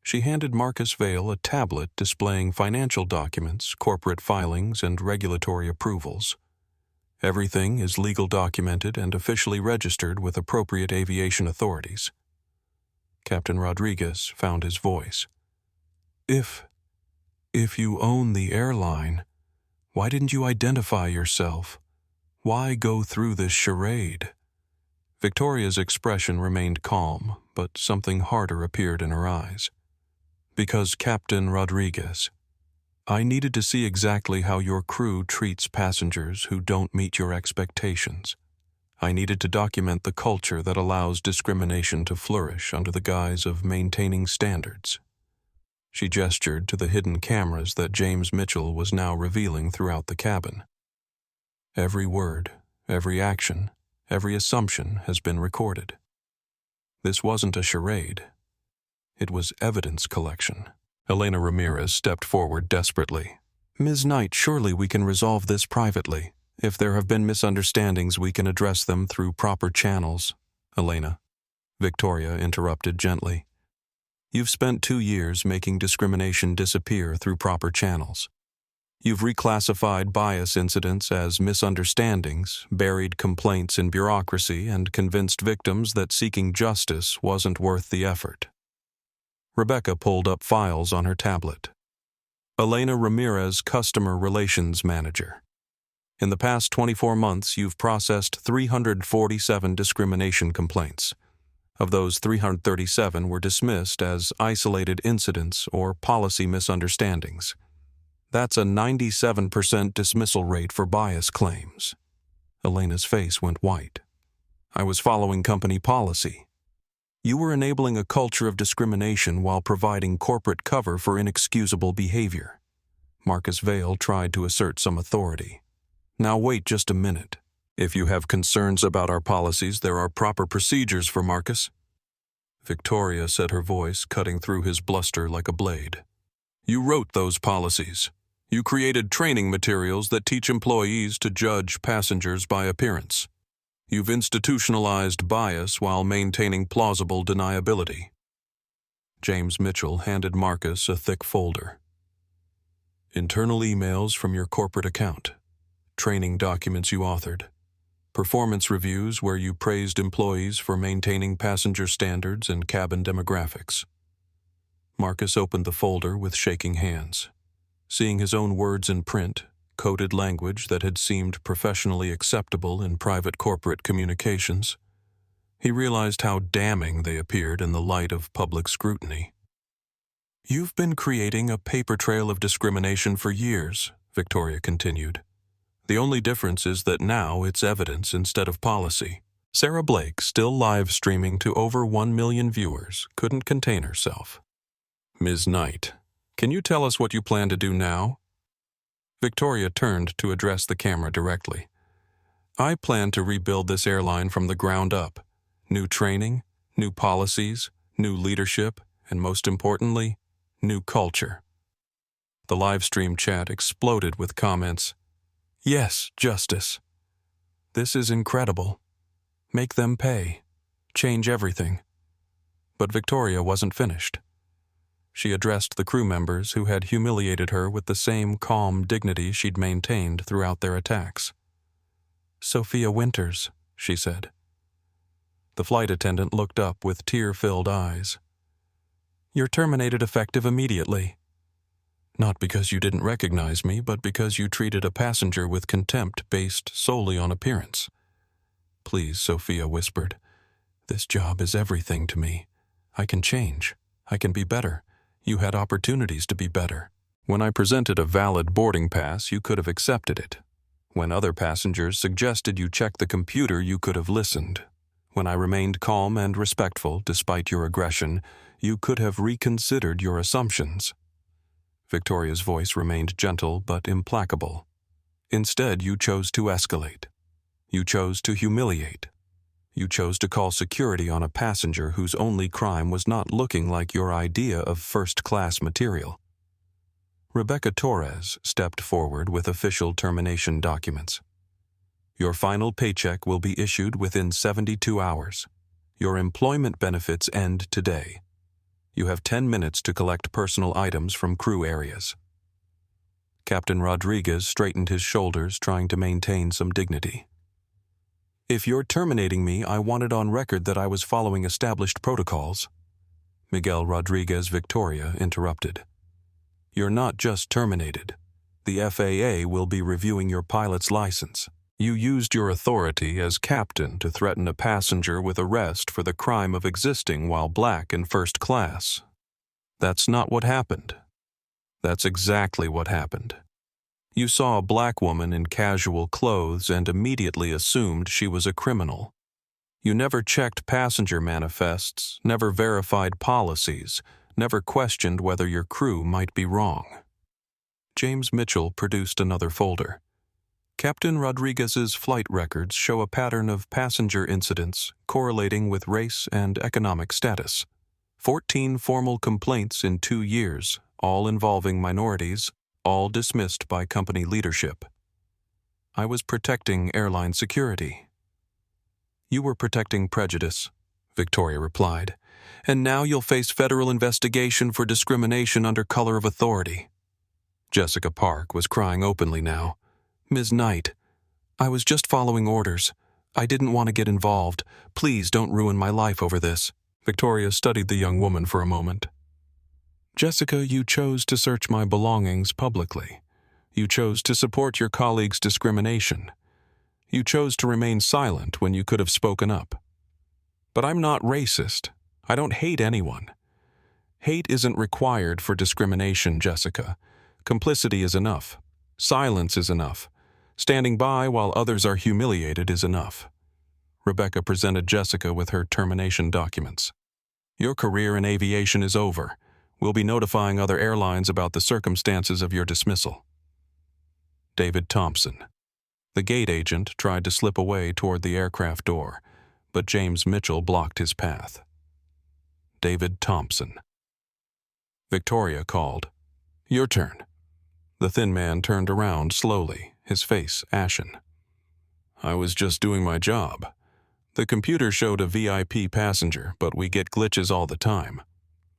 She handed Marcus Vale a tablet displaying financial documents, corporate filings, and regulatory approvals. "Everything is legal documented and officially registered with appropriate aviation authorities." Captain Rodriguez found his voice. If you own the airline, why didn't you identify yourself? Why go through this charade?" Victoria's expression remained calm, but something harder appeared in her eyes. "Because, Captain Rodriguez, I needed to see exactly how your crew treats passengers who don't meet your expectations. I needed to document the culture that allows discrimination to flourish under the guise of maintaining standards." She gestured to the hidden cameras that James Mitchell was now revealing throughout the cabin. "Every word, every action, every assumption has been recorded. This wasn't a charade. It was evidence collection." Elena Ramirez stepped forward desperately. "Ms. Knight, surely we can resolve this privately. If there have been misunderstandings, we can address them through proper channels, Elena. Victoria interrupted gently. You've spent 2 years making discrimination disappear through proper channels. You've reclassified bias incidents as misunderstandings, buried complaints in bureaucracy, and convinced victims that seeking justice wasn't worth the effort. Rebecca pulled up files on her tablet. Elena Ramirez, Customer Relations Manager. In the past 24 months, you've processed 347 discrimination complaints. Of those, 337 were dismissed as isolated incidents or policy misunderstandings. That's a 97% dismissal rate for bias claims. Elena's face went white. I was following company policy. You were enabling a culture of discrimination while providing corporate cover for inexcusable behavior. Marcus Vale tried to assert some authority. Now wait just a minute. If you have concerns about our policies, there are proper procedures for Marcus. Victoria said, her voice cutting through his bluster like a blade. You wrote those policies. You created training materials that teach employees to judge passengers by appearance. You've institutionalized bias while maintaining plausible deniability. James Mitchell handed Marcus a thick folder. Internal emails from your corporate account. Training documents you authored. Performance reviews where you praised employees for maintaining passenger standards and cabin demographics. Marcus opened the folder with shaking hands. Seeing his own words in print, coded language that had seemed professionally acceptable in private corporate communications, he realized how damning they appeared in the light of public scrutiny. You've been creating a paper trail of discrimination for years, Victoria continued. The only difference is that now it's evidence instead of policy. Sarah Blake, still live streaming to over 1 million viewers, couldn't contain herself. Ms. Knight, can you tell us what you plan to do now? Victoria turned to address the camera directly. I plan to rebuild this airline from the ground up. New training, new policies, new leadership, and most importantly, new culture. The live stream chat exploded with comments. Yes, justice. This is incredible. Make them pay. Change everything. But Victoria wasn't finished. She addressed the crew members who had humiliated her with the same calm dignity she'd maintained throughout their attacks. Sophia Winters, she said. The flight attendant looked up with tear-filled eyes. You're terminated effective immediately. Not because you didn't recognize me, but because you treated a passenger with contempt based solely on appearance. Please, Sophia whispered. This job is everything to me. I can change. I can be better. You had opportunities to be better. When I presented a valid boarding pass, you could have accepted it. When other passengers suggested you check the computer, you could have listened. When I remained calm and respectful despite your aggression, you could have reconsidered your assumptions. Victoria's voice remained gentle but implacable. Instead, you chose to escalate. You chose to humiliate. You chose to call security on a passenger whose only crime was not looking like your idea of first-class material. Rebecca Torres stepped forward with official termination documents. Your final paycheck will be issued within 72 hours. Your employment benefits end today. You have 10 minutes to collect personal items from crew areas. Captain Rodriguez straightened his shoulders, trying to maintain some dignity. If you're terminating me, I want it on record that I was following established protocols. Miguel Rodriguez Victoria interrupted. You're not just terminated. The FAA will be reviewing your pilot's license. You used your authority as captain to threaten a passenger with arrest for the crime of existing while black in first class. That's not what happened. That's exactly what happened. You saw a black woman in casual clothes and immediately assumed she was a criminal. You never checked passenger manifests, never verified policies, never questioned whether your crew might be wrong. James Mitchell produced another folder. Captain Rodriguez's flight records show a pattern of passenger incidents correlating with race and economic status. 14 formal complaints in 2 years, all involving minorities, all dismissed by company leadership. I was protecting airline security. You were protecting prejudice, Victoria replied, and now you'll face federal investigation for discrimination under color of authority. Jessica Park was crying openly now. Ms. Knight, I was just following orders. I didn't want to get involved. Please don't ruin my life over this. Victoria studied the young woman for a moment. Jessica, you chose to search my belongings publicly. You chose to support your colleague's discrimination. You chose to remain silent when you could have spoken up. But I'm not racist. I don't hate anyone. Hate isn't required for discrimination, Jessica. Complicity is enough. Silence is enough. Standing by while others are humiliated is enough. Rebecca presented Jessica with her termination documents. Your career in aviation is over. We'll be notifying other airlines about the circumstances of your dismissal. David Thompson. The gate agent tried to slip away toward the aircraft door, but James Mitchell blocked his path. David Thompson. Victoria called. Your turn. The thin man turned around slowly, his face ashen. I was just doing my job. The computer showed a VIP passenger, but we get glitches all the time.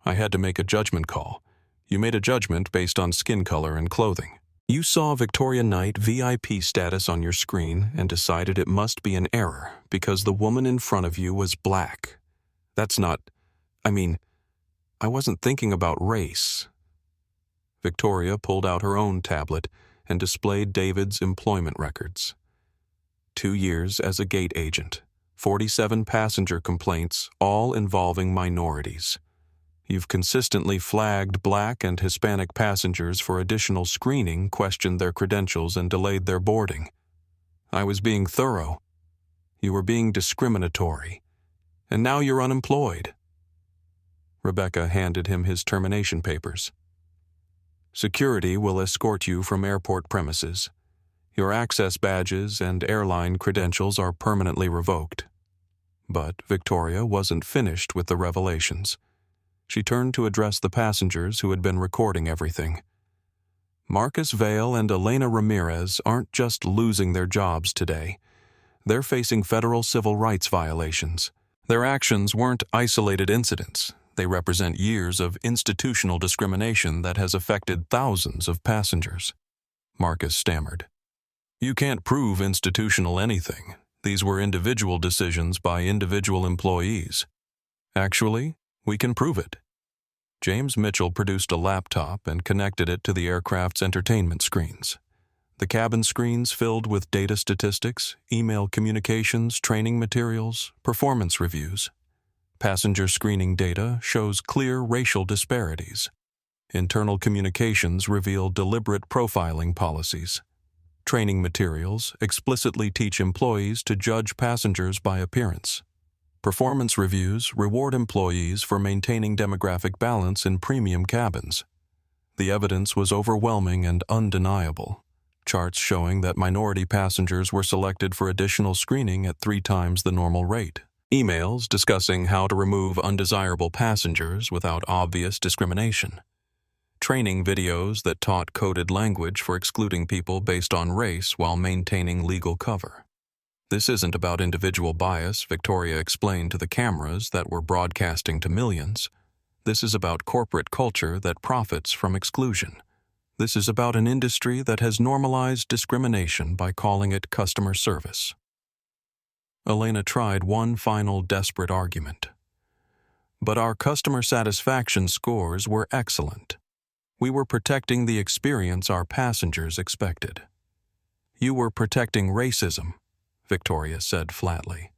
I had to make a judgment call. You made a judgment based on skin color and clothing. You saw Victoria Knight VIP status on your screen and decided it must be an error because the woman in front of you was black. That's not... I wasn't thinking about race. Victoria pulled out her own tablet and displayed David's employment records. 2 years as a gate agent, 47 passenger complaints, all involving minorities. You've consistently flagged Black and Hispanic passengers for additional screening, questioned their credentials, and delayed their boarding. I was being thorough. You were being discriminatory. And now you're unemployed. Rebecca handed him his termination papers. Security will escort you from airport premises. Your access badges and airline credentials are permanently revoked. But Victoria wasn't finished with the revelations. She turned to address the passengers who had been recording everything. Marcus Vale and Elena Ramirez aren't just losing their jobs today. They're facing federal civil rights violations. Their actions weren't isolated incidents. They represent years of institutional discrimination that has affected thousands of passengers. Marcus stammered. You can't prove institutional anything. These were individual decisions by individual employees. Actually, we can prove it. James Mitchell produced a laptop and connected it to the aircraft's entertainment screens. The cabin screens filled with data statistics, email communications, training materials, performance reviews. Passenger screening data shows clear racial disparities. Internal communications reveal deliberate profiling policies. Training materials explicitly teach employees to judge passengers by appearance. Performance reviews reward employees for maintaining demographic balance in premium cabins. The evidence was overwhelming and undeniable. Charts showing that minority passengers were selected for additional screening at 3 times the normal rate. Emails discussing how to remove undesirable passengers without obvious discrimination. Training videos that taught coded language for excluding people based on race while maintaining legal cover. This isn't about individual bias, Victoria explained to the cameras that were broadcasting to millions. This is about corporate culture that profits from exclusion. This is about an industry that has normalized discrimination by calling it customer service. Elena tried one final desperate argument. But our customer satisfaction scores were excellent. We were protecting the experience our passengers expected. You were protecting racism, Victoria said flatly.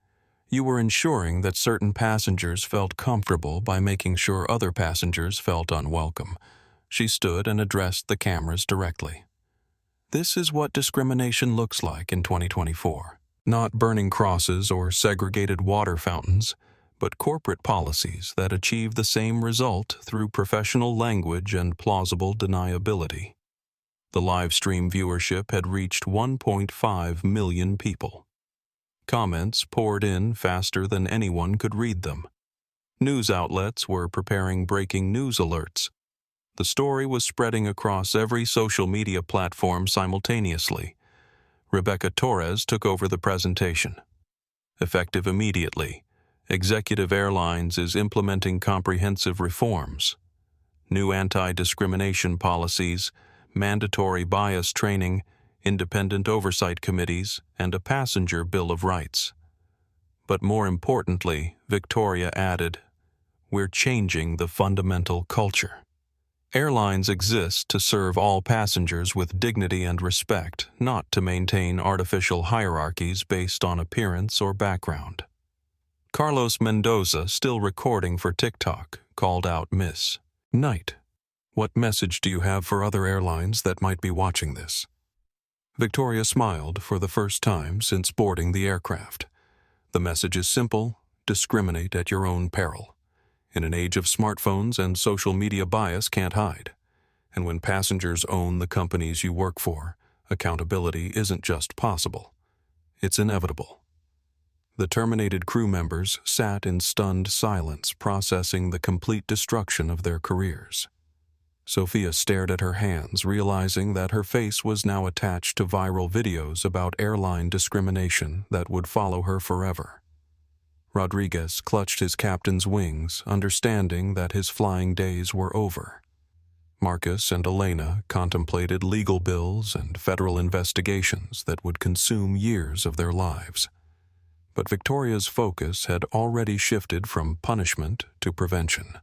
You were ensuring that certain passengers felt comfortable by making sure other passengers felt unwelcome. She stood and addressed the cameras directly. This is what discrimination looks like in 2024. Not burning crosses or segregated water fountains, but corporate policies that achieve the same result through professional language and plausible deniability. The live stream viewership had reached 1.5 million people. Comments poured in faster than anyone could read them. News outlets were preparing breaking news alerts. The story was spreading across every social media platform simultaneously. Rebecca Torres took over the presentation. Effective immediately, Executive Airlines is implementing comprehensive reforms. New anti-discrimination policies, mandatory bias training, independent oversight committees, and a passenger bill of rights. But more importantly, Victoria added, "We're changing the fundamental culture." Airlines exist to serve all passengers with dignity and respect, not to maintain artificial hierarchies based on appearance or background. Carlos Mendoza, still recording for TikTok, called out Miss Knight. "What message do you have for other airlines that might be watching this?" Victoria smiled for the first time since boarding the aircraft. The message is simple: discriminate at your own peril. In an age of smartphones and social media, bias can't hide. And when passengers own the companies you work for, accountability isn't just possible, it's inevitable. The terminated crew members sat in stunned silence, processing the complete destruction of their careers. Sophia stared at her hands, realizing that her face was now attached to viral videos about airline discrimination that would follow her forever. Rodriguez clutched his captain's wings, understanding that his flying days were over. Marcus and Elena contemplated legal bills and federal investigations that would consume years of their lives. But Victoria's focus had already shifted from punishment to prevention.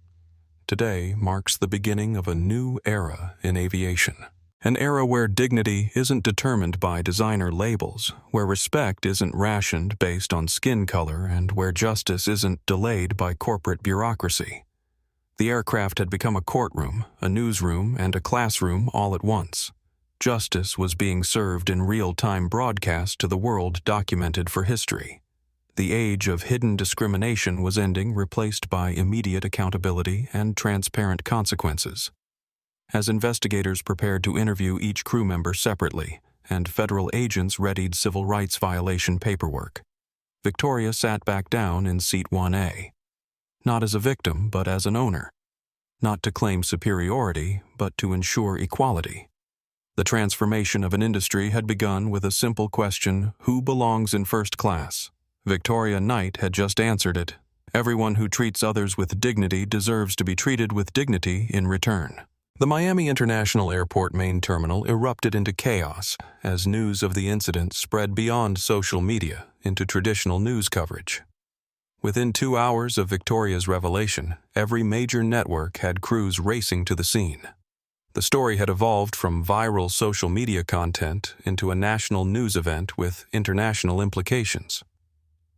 Today marks the beginning of a new era in aviation. An era where dignity isn't determined by designer labels, where respect isn't rationed based on skin color, and where justice isn't delayed by corporate bureaucracy. The aircraft had become a courtroom, a newsroom, and a classroom all at once. Justice was being served in real-time broadcast to the world, documented for history. The age of hidden discrimination was ending, replaced by immediate accountability and transparent consequences. As investigators prepared to interview each crew member separately, and federal agents readied civil rights violation paperwork, Victoria sat back down in seat 1A. Not as a victim, but as an owner. Not to claim superiority, but to ensure equality. The transformation of an industry had begun with a simple question: who belongs in first class? Victoria Knight had just answered it. Everyone who treats others with dignity deserves to be treated with dignity in return. The Miami International Airport main terminal erupted into chaos as news of the incident spread beyond social media into traditional news coverage. Within 2 hours of Victoria's revelation, every major network had crews racing to the scene. The story had evolved from viral social media content into a national news event with international implications.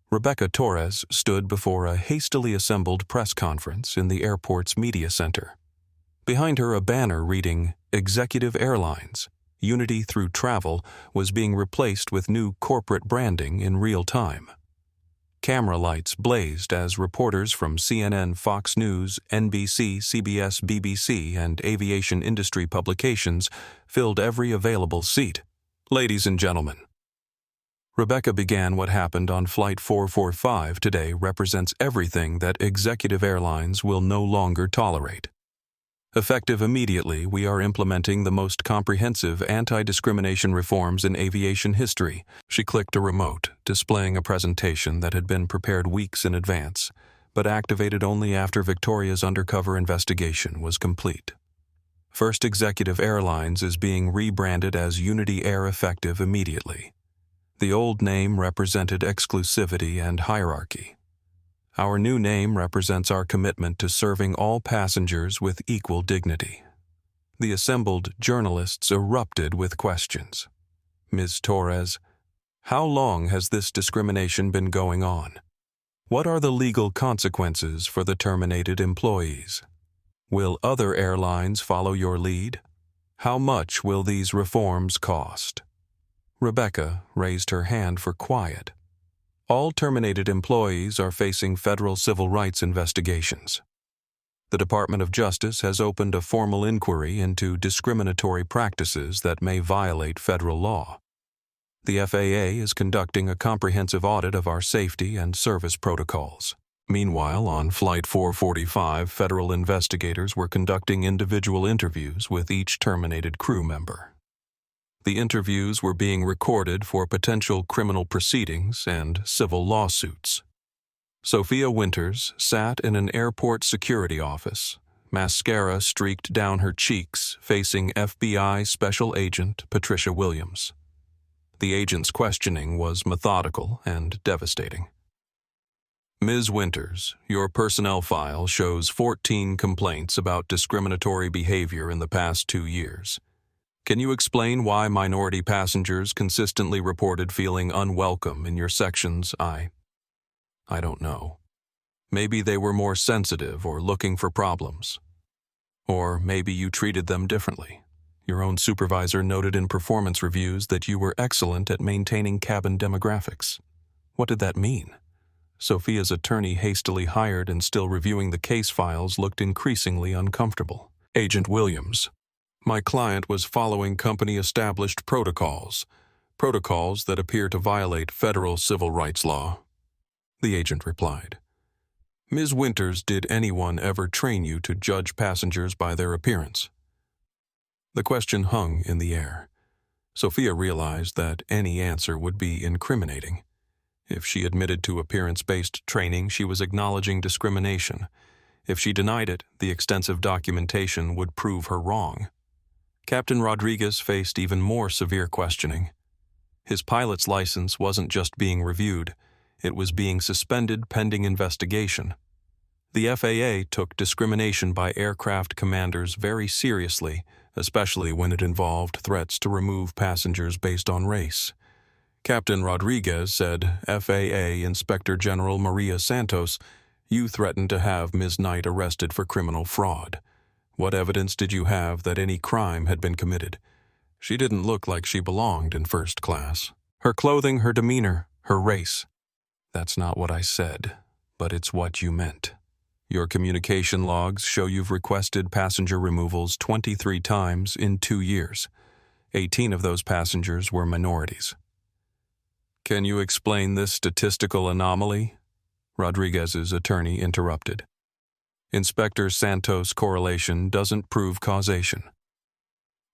Rebecca Torres stood before a hastily assembled press conference in the airport's media center. Behind her, a banner reading, "Executive Airlines, Unity Through Travel," was being replaced with new corporate branding in real time. Camera lights blazed as reporters from CNN, Fox News, NBC, CBS, BBC, and aviation industry publications filled every available seat. "Ladies and gentlemen." Rebecca began. "What happened on Flight 445 today represents everything that Executive Airlines will no longer tolerate. Effective immediately, we are implementing the most comprehensive anti-discrimination reforms in aviation history." She clicked a remote, displaying a presentation that had been prepared weeks in advance, but activated only after Victoria's undercover investigation was complete. First Executive Airlines is being rebranded as Unity Air, effective immediately. The old name represented exclusivity and hierarchy. Our new name represents our commitment to serving all passengers with equal dignity. The assembled journalists erupted with questions. "Ms. Torres, how long has this discrimination been going on? What are the legal consequences for the terminated employees? Will other airlines follow your lead? How much will these reforms cost?" Rebecca raised her hand for quiet. All terminated employees are facing federal civil rights investigations. The Department of Justice has opened a formal inquiry into discriminatory practices that may violate federal law. The FAA is conducting a comprehensive audit of our safety and service protocols. Meanwhile, on Flight 445, federal investigators were conducting individual interviews with each terminated crew member. The interviews were being recorded for potential criminal proceedings and civil lawsuits. Sophia Winters sat in an airport security office, mascara streaked down her cheeks, facing FBI Special Agent Patricia Williams. The agent's questioning was methodical and devastating. Ms. Winters, your personnel file shows 14 complaints about discriminatory behavior in the past 2 years. Can you explain why minority passengers consistently reported feeling unwelcome in your sections? I don't know. Maybe they were more sensitive or looking for problems. Or maybe you treated them differently. Your own supervisor noted in performance reviews that you were excellent at maintaining cabin demographics. What did that mean? Sophia's attorney, hastily hired and still reviewing the case files, looked increasingly uncomfortable. Agent Williams, my client was following company-established protocols that appear to violate federal civil rights law. The agent replied. Ms. Winters, did anyone ever train you to judge passengers by their appearance? The question hung in the air. Sophia realized that any answer would be incriminating. If she admitted to appearance-based training, she was acknowledging discrimination. If she denied it, the extensive documentation would prove her wrong. Captain Rodriguez faced even more severe questioning. His pilot's license wasn't just being reviewed, it was being suspended pending investigation. The FAA took discrimination by aircraft commanders very seriously, especially when it involved threats to remove passengers based on race. Captain Rodriguez said, FAA Inspector General Maria Santos, you threatened to have Ms. Knight arrested for criminal fraud. What evidence did you have that any crime had been committed? She didn't look like she belonged in first class. Her clothing, her demeanor, her race. That's not what I said, but it's what you meant. Your communication logs show you've requested passenger removals 23 times in 2 years. 18 of those passengers were minorities. Can you explain this statistical anomaly? Rodriguez's attorney interrupted. Inspector Santos' correlation doesn't prove causation.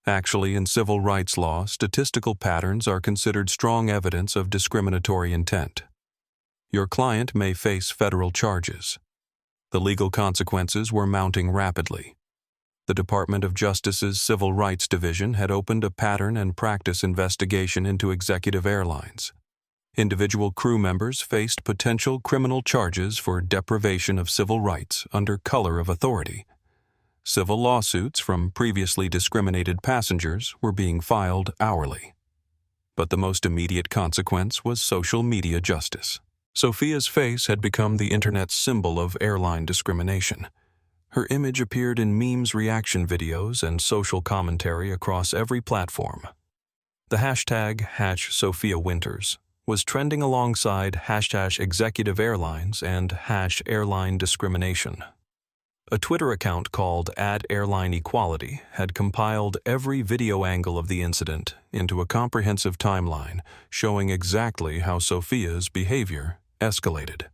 Actually, in civil rights law, statistical patterns are considered strong evidence of discriminatory intent. Your client may face federal charges. The legal consequences were mounting rapidly. The Department of Justice's Civil Rights Division had opened a pattern and practice investigation into executive airlines. Individual crew members faced potential criminal charges for deprivation of civil rights under color of authority. Civil lawsuits from previously discriminated passengers were being filed hourly. But the most immediate consequence was social media justice. Sophia's face had become the internet's symbol of airline discrimination. Her image appeared in memes, reaction videos, and social commentary across every platform. The hashtag #SophiaWinters was trending alongside #Executive Airlines and #Airline Discrimination. A Twitter account called @AirlineEquality had compiled every video angle of the incident into a comprehensive timeline showing exactly how Sophia's behavior escalated.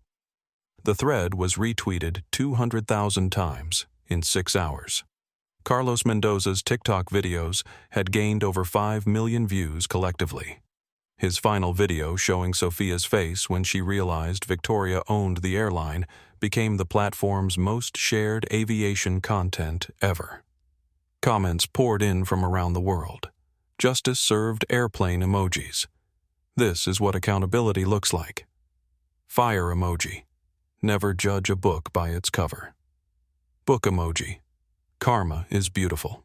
The thread was retweeted 200,000 times in 6 hours. Carlos Mendoza's TikTok videos had gained over 5 million views collectively. His final video showing Sophia's face when she realized Victoria owned the airline became the platform's most shared aviation content ever. Comments poured in from around the world. Justice served airplane emojis. This is what accountability looks like. Fire emoji. Never judge a book by its cover. Book emoji. Karma is beautiful.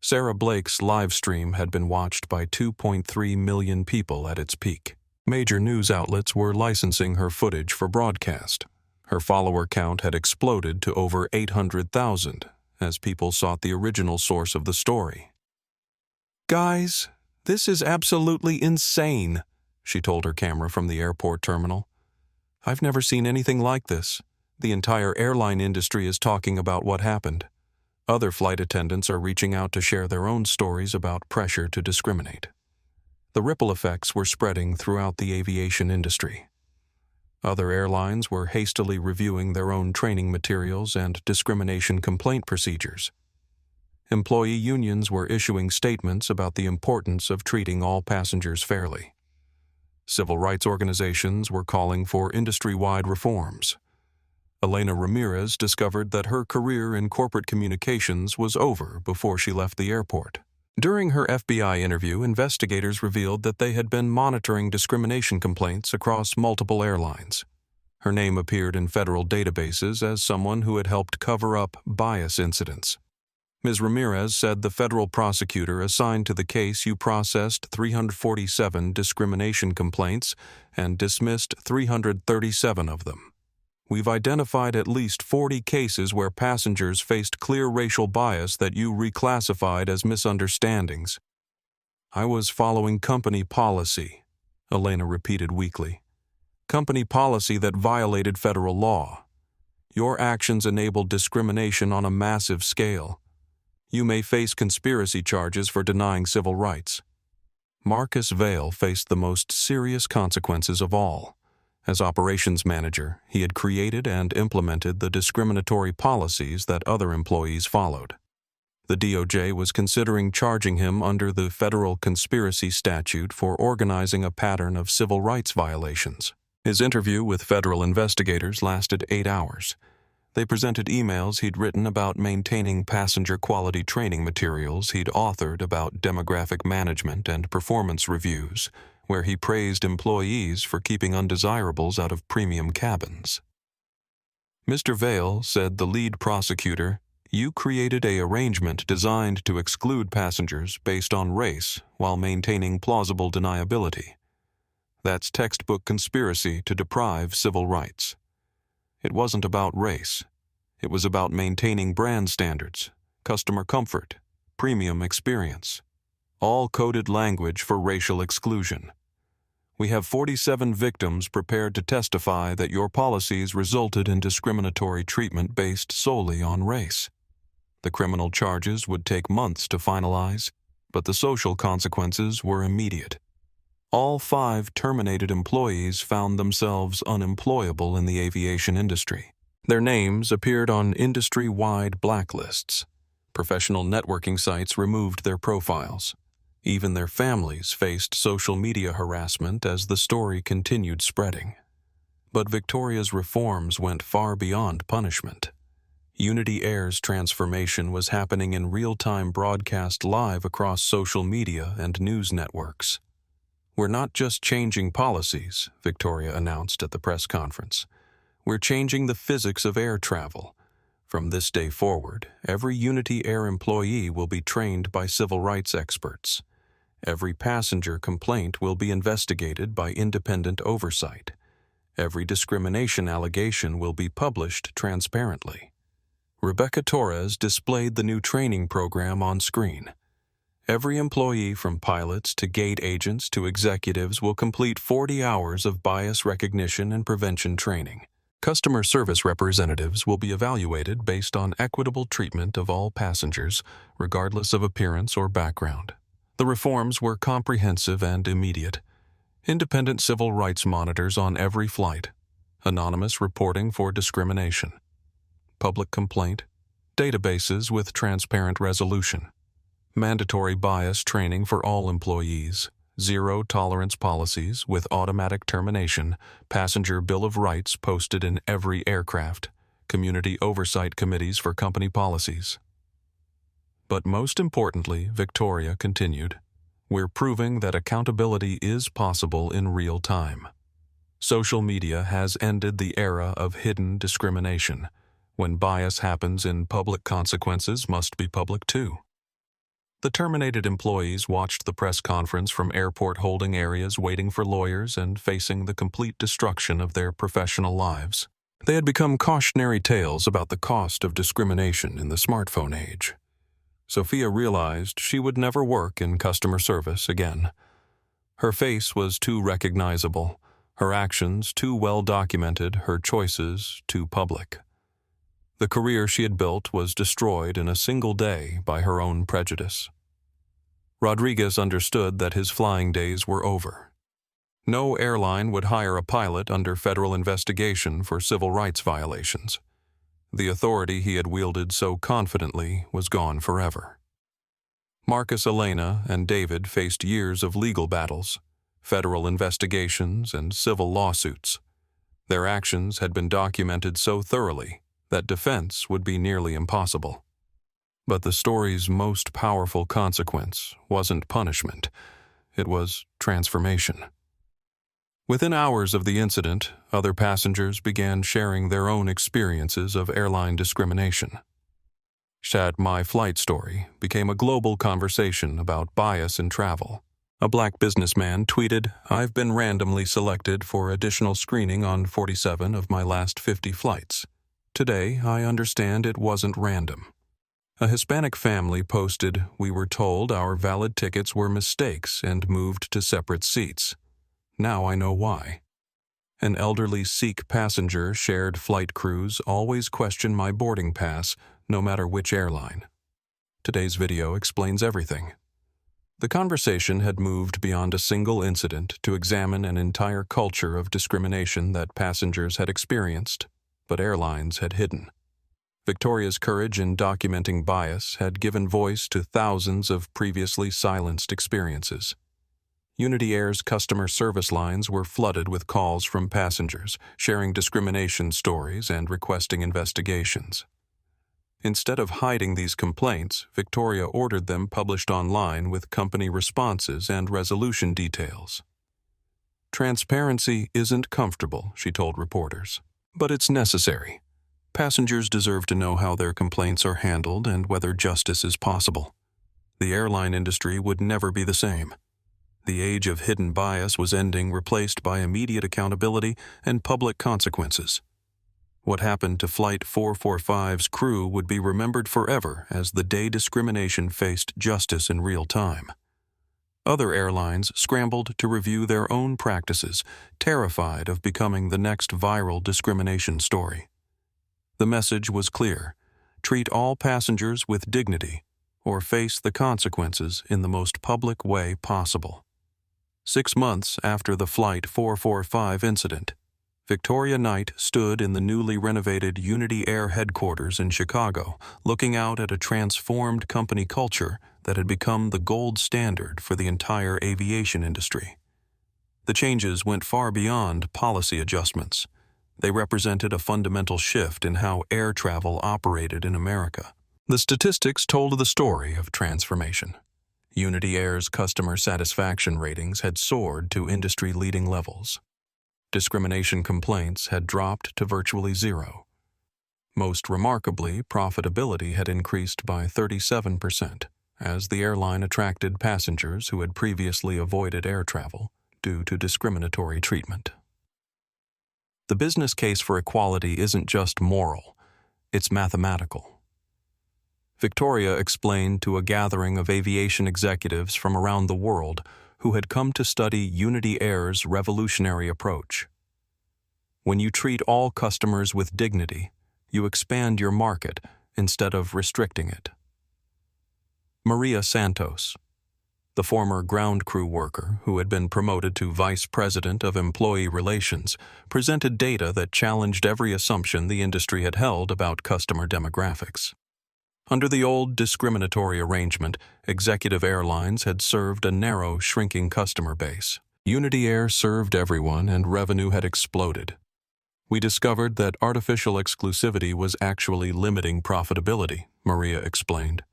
Sarah Blake's live stream had been watched by 2.3 million people at its peak. Major news outlets were licensing her footage for broadcast. Her follower count had exploded to over 800,000 as people sought the original source of the story. Guys, this is absolutely insane, she told her camera from the airport terminal. I've never seen anything like this. The entire airline industry is talking about what happened. Other flight attendants are reaching out to share their own stories about pressure to discriminate. The ripple effects were spreading throughout the aviation industry. Other airlines were hastily reviewing their own training materials and discrimination complaint procedures. employee unions were issuing statements about the importance of treating all passengers fairly. Civil rights organizations were calling for industry-wide reforms. Elena Ramirez discovered that her career in corporate communications was over before she left the airport. During her FBI interview, investigators revealed that they had been monitoring discrimination complaints across multiple airlines. Her name appeared in federal databases as someone who had helped cover up bias incidents. Ms. Ramirez said the federal prosecutor assigned to the case you processed 347 discrimination complaints and dismissed 337 of them. We've identified at least 40 cases where passengers faced clear racial bias that you reclassified as misunderstandings. I was following company policy, Elena repeated weakly. Company policy that violated federal law. Your actions enabled discrimination on a massive scale. You may face conspiracy charges for denying civil rights. Marcus Vail faced the most serious consequences of all. As operations manager, he had created and implemented the discriminatory policies that other employees followed. The DOJ was considering charging him under the federal conspiracy statute for organizing a pattern of civil rights violations. His interview with federal investigators lasted 8 hours. They presented emails he'd written about maintaining passenger quality training materials he'd authored about demographic management and performance reviews, where he praised employees for keeping undesirables out of premium cabins. Mr. Vail said the lead prosecutor, "You created an arrangement designed to exclude passengers based on race while maintaining plausible deniability. That's textbook conspiracy to deprive civil rights. It wasn't about race. It was about maintaining brand standards, customer comfort, premium experience. All coded language for racial exclusion. We have 47 victims prepared to testify that your policies resulted in discriminatory treatment based solely on race. The criminal charges would take months to finalize, but the social consequences were immediate. All 5 terminated employees found themselves unemployable in the aviation industry. Their names appeared on industry-wide blacklists. Professional networking sites removed their profiles. Even their families faced social media harassment as the story continued spreading. But Victoria's reforms went far beyond punishment. Unity Air's transformation was happening in real-time broadcast live across social media and news networks. We're not just changing policies, Victoria announced at the press conference. We're changing the physics of air travel. From this day forward, every Unity Air employee will be trained by civil rights experts. Every passenger complaint will be investigated by independent oversight. Every discrimination allegation will be published transparently. Rebecca Torres displayed the new training program on screen. Every employee from pilots to gate agents to executives will complete 40 hours of bias recognition and prevention training. Customer service representatives will be evaluated based on equitable treatment of all passengers, regardless of appearance or background. The reforms were comprehensive and immediate. Independent civil rights monitors on every flight. Anonymous reporting for discrimination. Public complaint. Databases with transparent resolution. Mandatory bias training for all employees. Zero tolerance policies with automatic termination. Passenger Bill of Rights posted in every aircraft. Community oversight committees for company policies. But most importantly, Victoria continued, we're proving that accountability is possible in real time. Social media has ended the era of hidden discrimination. When bias happens in public, consequences must be public too. The terminated employees watched the press conference from airport holding areas waiting for lawyers and facing the complete destruction of their professional lives. They had become cautionary tales about the cost of discrimination in the smartphone age. Sophia realized she would never work in customer service again. Her face was too recognizable, her actions too well documented, her choices too public. The career she had built was destroyed in a single day by her own prejudice. Rodriguez understood that his flying days were over. No airline would hire a pilot under federal investigation for civil rights violations. The authority he had wielded so confidently was gone forever. Marcus, Elena, and David faced years of legal battles, federal investigations, and civil lawsuits. Their actions had been documented so thoroughly that defense would be nearly impossible. But the story's most powerful consequence wasn't punishment. It was transformation. Within hours of the incident, other passengers began sharing their own experiences of airline discrimination. My Flight Story became a global conversation about bias in travel. A black businessman tweeted, "I've been randomly selected for additional screening on 47 of my last 50 flights. Today, I understand it wasn't random." A Hispanic family posted, "We were told our valid tickets were mistakes and moved to separate seats. Now I know why." An elderly Sikh passenger shared, "Flight crews always question my boarding pass, no matter which airline." Today's video explains everything. The conversation had moved beyond a single incident to examine an entire culture of discrimination that passengers had experienced, but airlines had hidden. Victoria's courage in documenting bias had given voice to thousands of previously silenced experiences. Unity Air's customer service lines were flooded with calls from passengers, sharing discrimination stories and requesting investigations. Instead of hiding these complaints, Victoria ordered them published online with company responses and resolution details. "Transparency isn't comfortable," she told reporters, "but it's necessary. Passengers deserve to know how their complaints are handled and whether justice is possible." The airline industry would never be the same. The age of hidden bias was ending, replaced by immediate accountability and public consequences. What happened to Flight 445's crew would be remembered forever as the day discrimination faced justice in real time. Other airlines scrambled to review their own practices, terrified of becoming the next viral discrimination story. The message was clear: treat all passengers with dignity, or face the consequences in the most public way possible. 6 months after the Flight 445 incident, Victoria Knight stood in the newly renovated Unity Air headquarters in Chicago, looking out at a transformed company culture that had become the gold standard for the entire aviation industry. The changes went far beyond policy adjustments. They represented a fundamental shift in how air travel operated in America. The statistics told the story of transformation. Unity Air's customer satisfaction ratings had soared to industry-leading levels. Discrimination complaints had dropped to virtually zero. Most remarkably, profitability had increased by 37%, as the airline attracted passengers who had previously avoided air travel due to discriminatory treatment. The business case for equality isn't just moral, it's mathematical. Victoria explained to a gathering of aviation executives from around the world who had come to study Unity Air's revolutionary approach. When you treat all customers with dignity, you expand your market instead of restricting it. Maria Santos, the former ground crew worker who had been promoted to Vice President of Employee Relations, presented data that challenged every assumption the industry had held about customer demographics. Under the old discriminatory arrangement, executive airlines had served a narrow, shrinking customer base. Unity Air served everyone and revenue had exploded. "We discovered that artificial exclusivity was actually limiting profitability," Maria explained.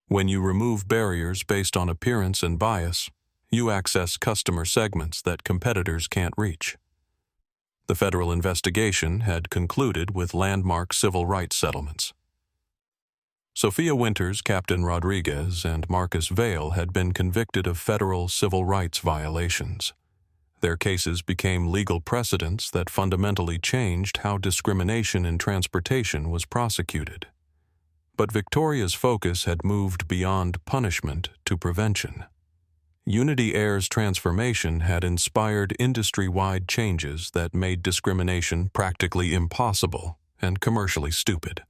"When you remove barriers based on appearance and bias, you access customer segments that competitors can't reach." The federal investigation had concluded with landmark civil rights settlements. Sophia Winters, Captain Rodriguez, and Marcus Vale had been convicted of federal civil rights violations. Their cases became legal precedents that fundamentally changed how discrimination in transportation was prosecuted. But Victoria's focus had moved beyond punishment to prevention. Unity Air's transformation had inspired industry-wide changes that made discrimination practically impossible and commercially stupid.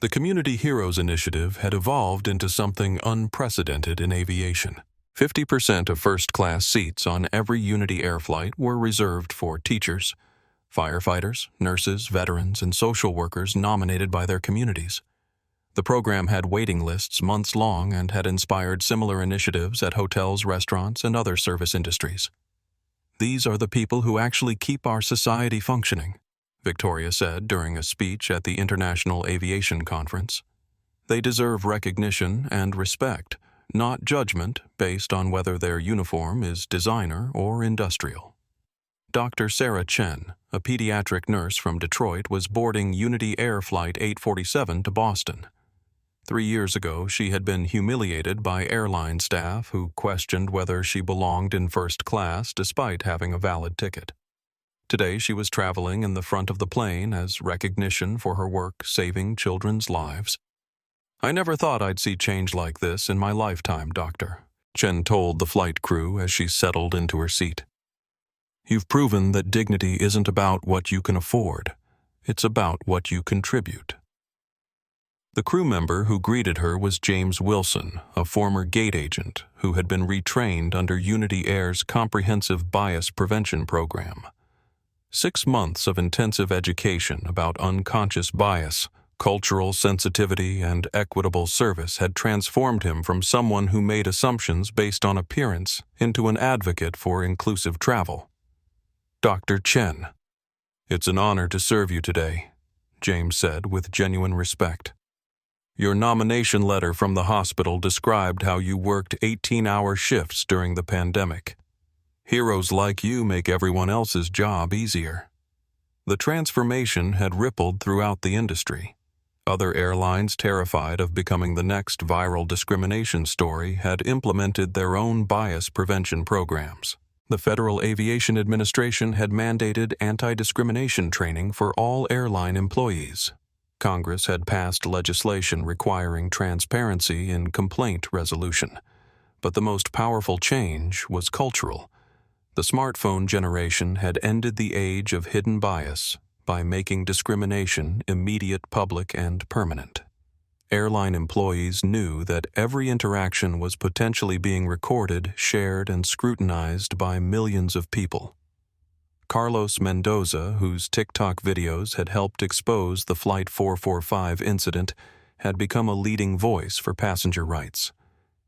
The Community Heroes Initiative had evolved into something unprecedented in aviation. 50% of first-class seats on every Unity Air flight were reserved for teachers, firefighters, nurses, veterans, and social workers nominated by their communities. The program had waiting lists months long and had inspired similar initiatives at hotels, restaurants, and other service industries. "These are the people who actually keep our society functioning," Victoria said during a speech at the International Aviation Conference. "They deserve recognition and respect, not judgment based on whether their uniform is designer or industrial." Dr. Sarah Chen, a pediatric nurse from Detroit, was boarding Unity Air Flight 847 to Boston. 3 years ago, she had been humiliated by airline staff who questioned whether she belonged in first class despite having a valid ticket. Today, she was traveling in the front of the plane as recognition for her work saving children's lives. "I never thought I'd see change like this in my lifetime, Doctor," Chen told the flight crew as she settled into her seat. "You've proven that dignity isn't about what you can afford. It's about what you contribute." The crew member who greeted her was James Wilson, a former gate agent who had been retrained under Unity Air's comprehensive bias prevention program. 6 months of intensive education about unconscious bias, cultural sensitivity, and equitable service had transformed him from someone who made assumptions based on appearance into an advocate for inclusive travel. "Dr. Chen, it's an honor to serve you today," James said with genuine respect. "Your nomination letter from the hospital described how you worked 18-hour shifts during the pandemic. Heroes like you make everyone else's job easier." The transformation had rippled throughout the industry. Other airlines, terrified of becoming the next viral discrimination story, had implemented their own bias prevention programs. The Federal Aviation Administration had mandated anti-discrimination training for all airline employees. Congress had passed legislation requiring transparency in complaint resolution. But the most powerful change was cultural. The smartphone generation had ended the age of hidden bias by making discrimination immediate, public, and permanent. Airline employees knew that every interaction was potentially being recorded, shared, and scrutinized by millions of people. Carlos Mendoza, whose TikTok videos had helped expose the Flight 445 incident, had become a leading voice for passenger rights.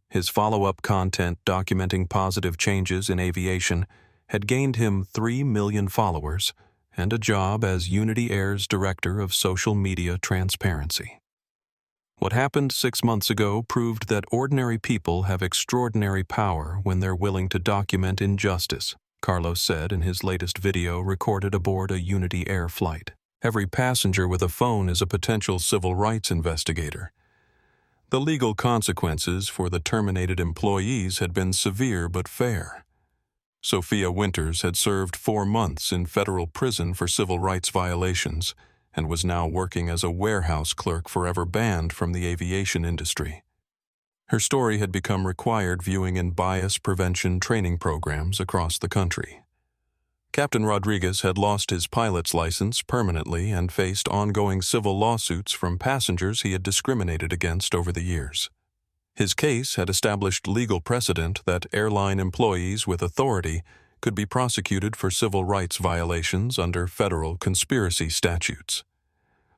His follow-up content documenting positive changes in aviation had gained him 3 million followers and a job as Unity Air's Director of Social Media Transparency. What happened 6 months ago proved that ordinary people have extraordinary power when they're willing to document injustice, Carlos said in his latest video recorded aboard a Unity Air flight. "Every passenger with a phone is a potential civil rights investigator." The legal consequences for the terminated employees had been severe but fair. Sophia Winters had served 4 months in federal prison for civil rights violations and was now working as a warehouse clerk forever banned from the aviation industry. Her story had become required viewing in bias prevention training programs across the country. Captain Rodriguez had lost his pilot's license permanently and faced ongoing civil lawsuits from passengers he had discriminated against over the years. His case had established legal precedent that airline employees with authority could be prosecuted for civil rights violations under federal conspiracy statutes.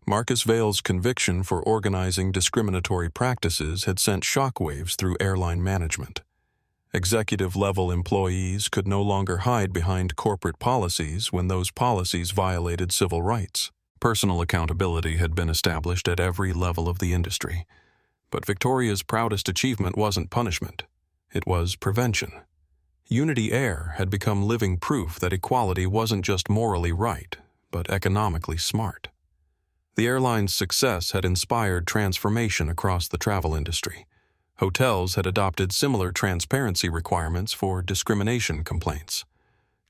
Marcus Vail's conviction for organizing discriminatory practices had sent shockwaves through airline management. Executive-level employees could no longer hide behind corporate policies when those policies violated civil rights. Personal accountability had been established at every level of the industry. But Victoria's proudest achievement wasn't punishment. It was prevention. Unity Air had become living proof that equality wasn't just morally right, but economically smart. The airline's success had inspired transformation across the travel industry. Hotels had adopted similar transparency requirements for discrimination complaints.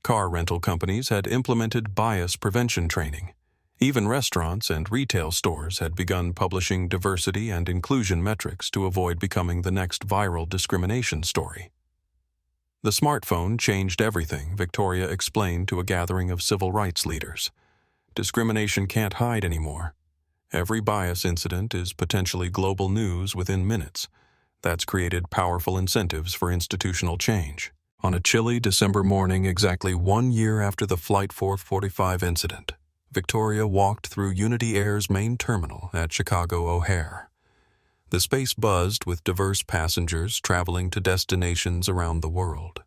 Car rental companies had implemented bias prevention training. Even restaurants and retail stores had begun publishing diversity and inclusion metrics to avoid becoming the next viral discrimination story. The smartphone changed everything, Victoria explained to a gathering of civil rights leaders. Discrimination can't hide anymore. Every bias incident is potentially global news within minutes. That's created powerful incentives for institutional change. On a chilly December morning exactly 1 year after the Flight 445 incident, Victoria walked through Unity Air's main terminal at Chicago O'Hare. The space buzzed with diverse passengers traveling to destinations around the world.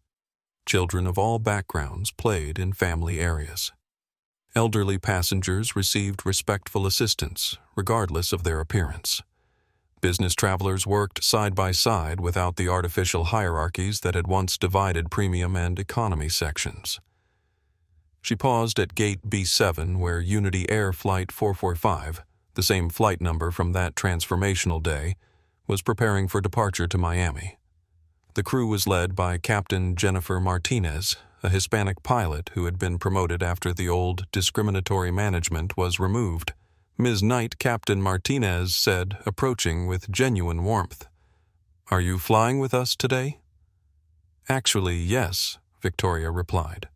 Children of all backgrounds played in family areas. Elderly passengers received respectful assistance, regardless of their appearance. Business travelers worked side by side without the artificial hierarchies that had once divided premium and economy sections. She paused at gate B7 where Unity Air Flight 445, the same flight number from that transformational day, was preparing for departure to Miami. The crew was led by Captain Jennifer Martinez, a Hispanic pilot who had been promoted after the old discriminatory management was removed. Ms. Knight, Captain Martinez said, approaching with genuine warmth. "Are you flying with us today?" "Actually, yes," Victoria replied.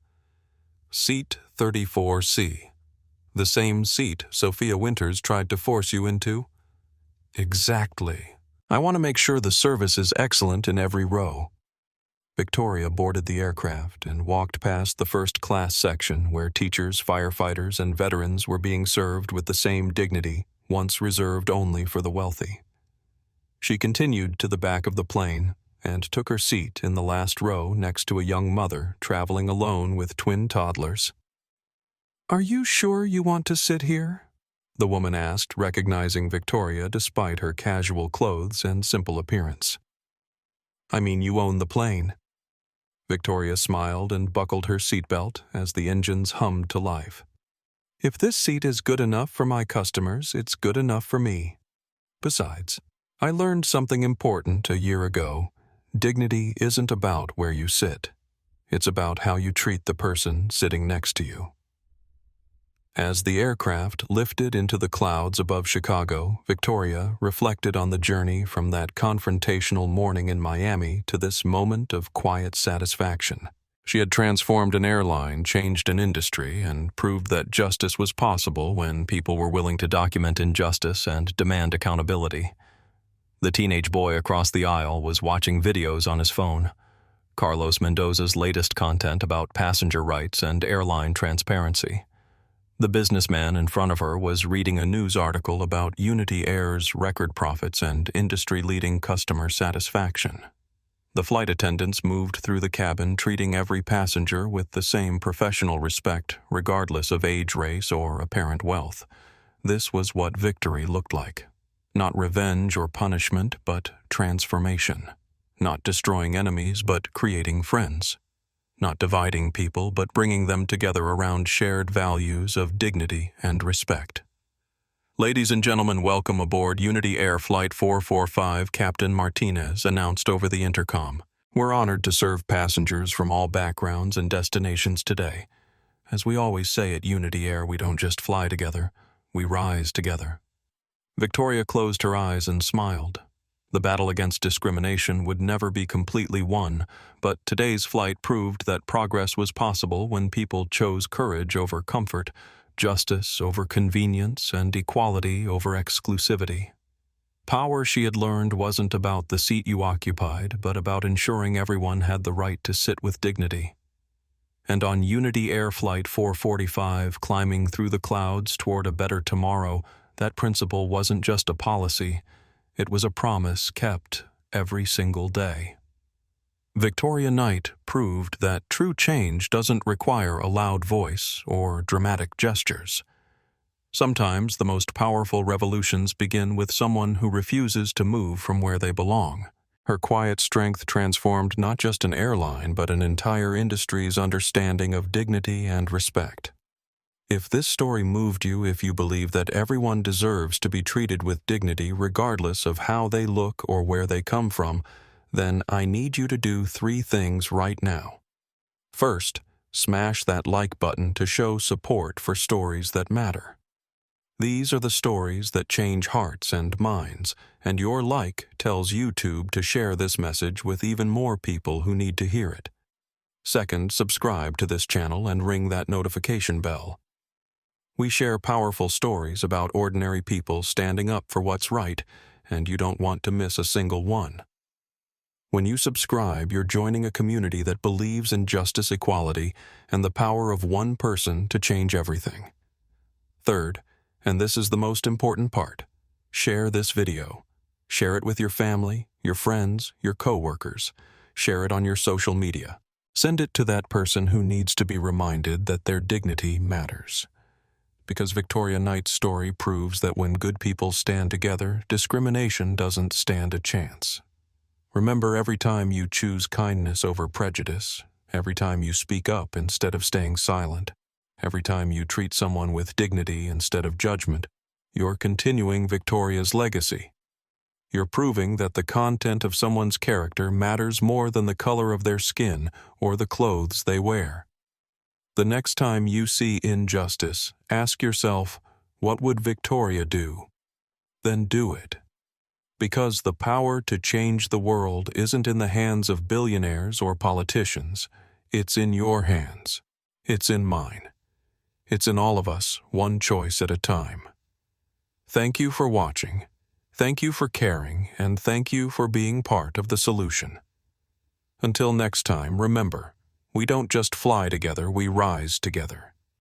"Seat 34C. The same seat Sophia Winters tried to force you into?" "Exactly. I want to make sure the service is excellent in every row." Victoria boarded the aircraft and walked past the first-class section where teachers, firefighters, and veterans were being served with the same dignity once reserved only for the wealthy. She continued to the back of the plane and took her seat in the last row next to a young mother traveling alone with twin toddlers. "Are you sure you want to sit here?" the woman asked, recognizing Victoria despite her casual clothes and simple appearance. "I mean, you own the plane." Victoria smiled and buckled her seatbelt as the engines hummed to life. "If this seat is good enough for my customers, it's good enough for me. Besides, I learned something important a year ago. Dignity isn't about where you sit. It's about how you treat the person sitting next to you." As the aircraft lifted into the clouds above Chicago, Victoria reflected on the journey from that confrontational morning in Miami to this moment of quiet satisfaction. She had transformed an airline, changed an industry, and proved that justice was possible when people were willing to document injustice and demand accountability. The teenage boy across the aisle was watching videos on his phone. Carlos Mendoza's latest content about passenger rights and airline transparency. The businessman in front of her was reading a news article about Unity Air's record profits and industry-leading customer satisfaction. The flight attendants moved through the cabin treating every passenger with the same professional respect, regardless of age, race, or apparent wealth. This was what victory looked like. Not revenge or punishment, but transformation. Not destroying enemies, but creating friends. Not dividing people, but bringing them together around shared values of dignity and respect. "Ladies and gentlemen, welcome aboard Unity Air Flight 445, Captain Martinez announced over the intercom. We're honored to serve passengers from all backgrounds and destinations today. As we always say at Unity Air, we don't just fly together, we rise together." Victoria closed her eyes and smiled. The battle against discrimination would never be completely won, but today's flight proved that progress was possible when people chose courage over comfort, justice over convenience, and equality over exclusivity. Power, she had learned, wasn't about the seat you occupied, but about ensuring everyone had the right to sit with dignity. And on Unity Air Flight 445, climbing through the clouds toward a better tomorrow, that principle wasn't just a policy. It was a promise kept every single day. Victoria Knight proved that true change doesn't require a loud voice or dramatic gestures. Sometimes the most powerful revolutions begin with someone who refuses to move from where they belong. Her quiet strength transformed not just an airline, but an entire industry's understanding of dignity and respect. If this story moved you, if you believe that everyone deserves to be treated with dignity regardless of how they look or where they come from, then I need you to do 3 things right now. First, smash that like button to show support for stories that matter. These are the stories that change hearts and minds, and your like tells YouTube to share this message with even more people who need to hear it. Second, subscribe to this channel and ring that notification bell. We share powerful stories about ordinary people standing up for what's right, and you don't want to miss a single one. When you subscribe, you're joining a community that believes in justice, equality, and the power of one person to change everything. Third, and this is the most important part, share this video. Share it with your family, your friends, your coworkers. Share it on your social media. Send it to that person who needs to be reminded that their dignity matters. Because Victoria Knight's story proves that when good people stand together, discrimination doesn't stand a chance. Remember, every time you choose kindness over prejudice, every time you speak up instead of staying silent, every time you treat someone with dignity instead of judgment, you're continuing Victoria's legacy. You're proving that the content of someone's character matters more than the color of their skin or the clothes they wear. The next time you see injustice, ask yourself, what would Victoria do? Then do it. Because the power to change the world isn't in the hands of billionaires or politicians. It's in your hands. It's in mine. It's in all of us, one choice at a time. Thank you for watching. Thank you for caring, and thank you for being part of the solution. Until next time, remember, we don't just fly together, we rise together.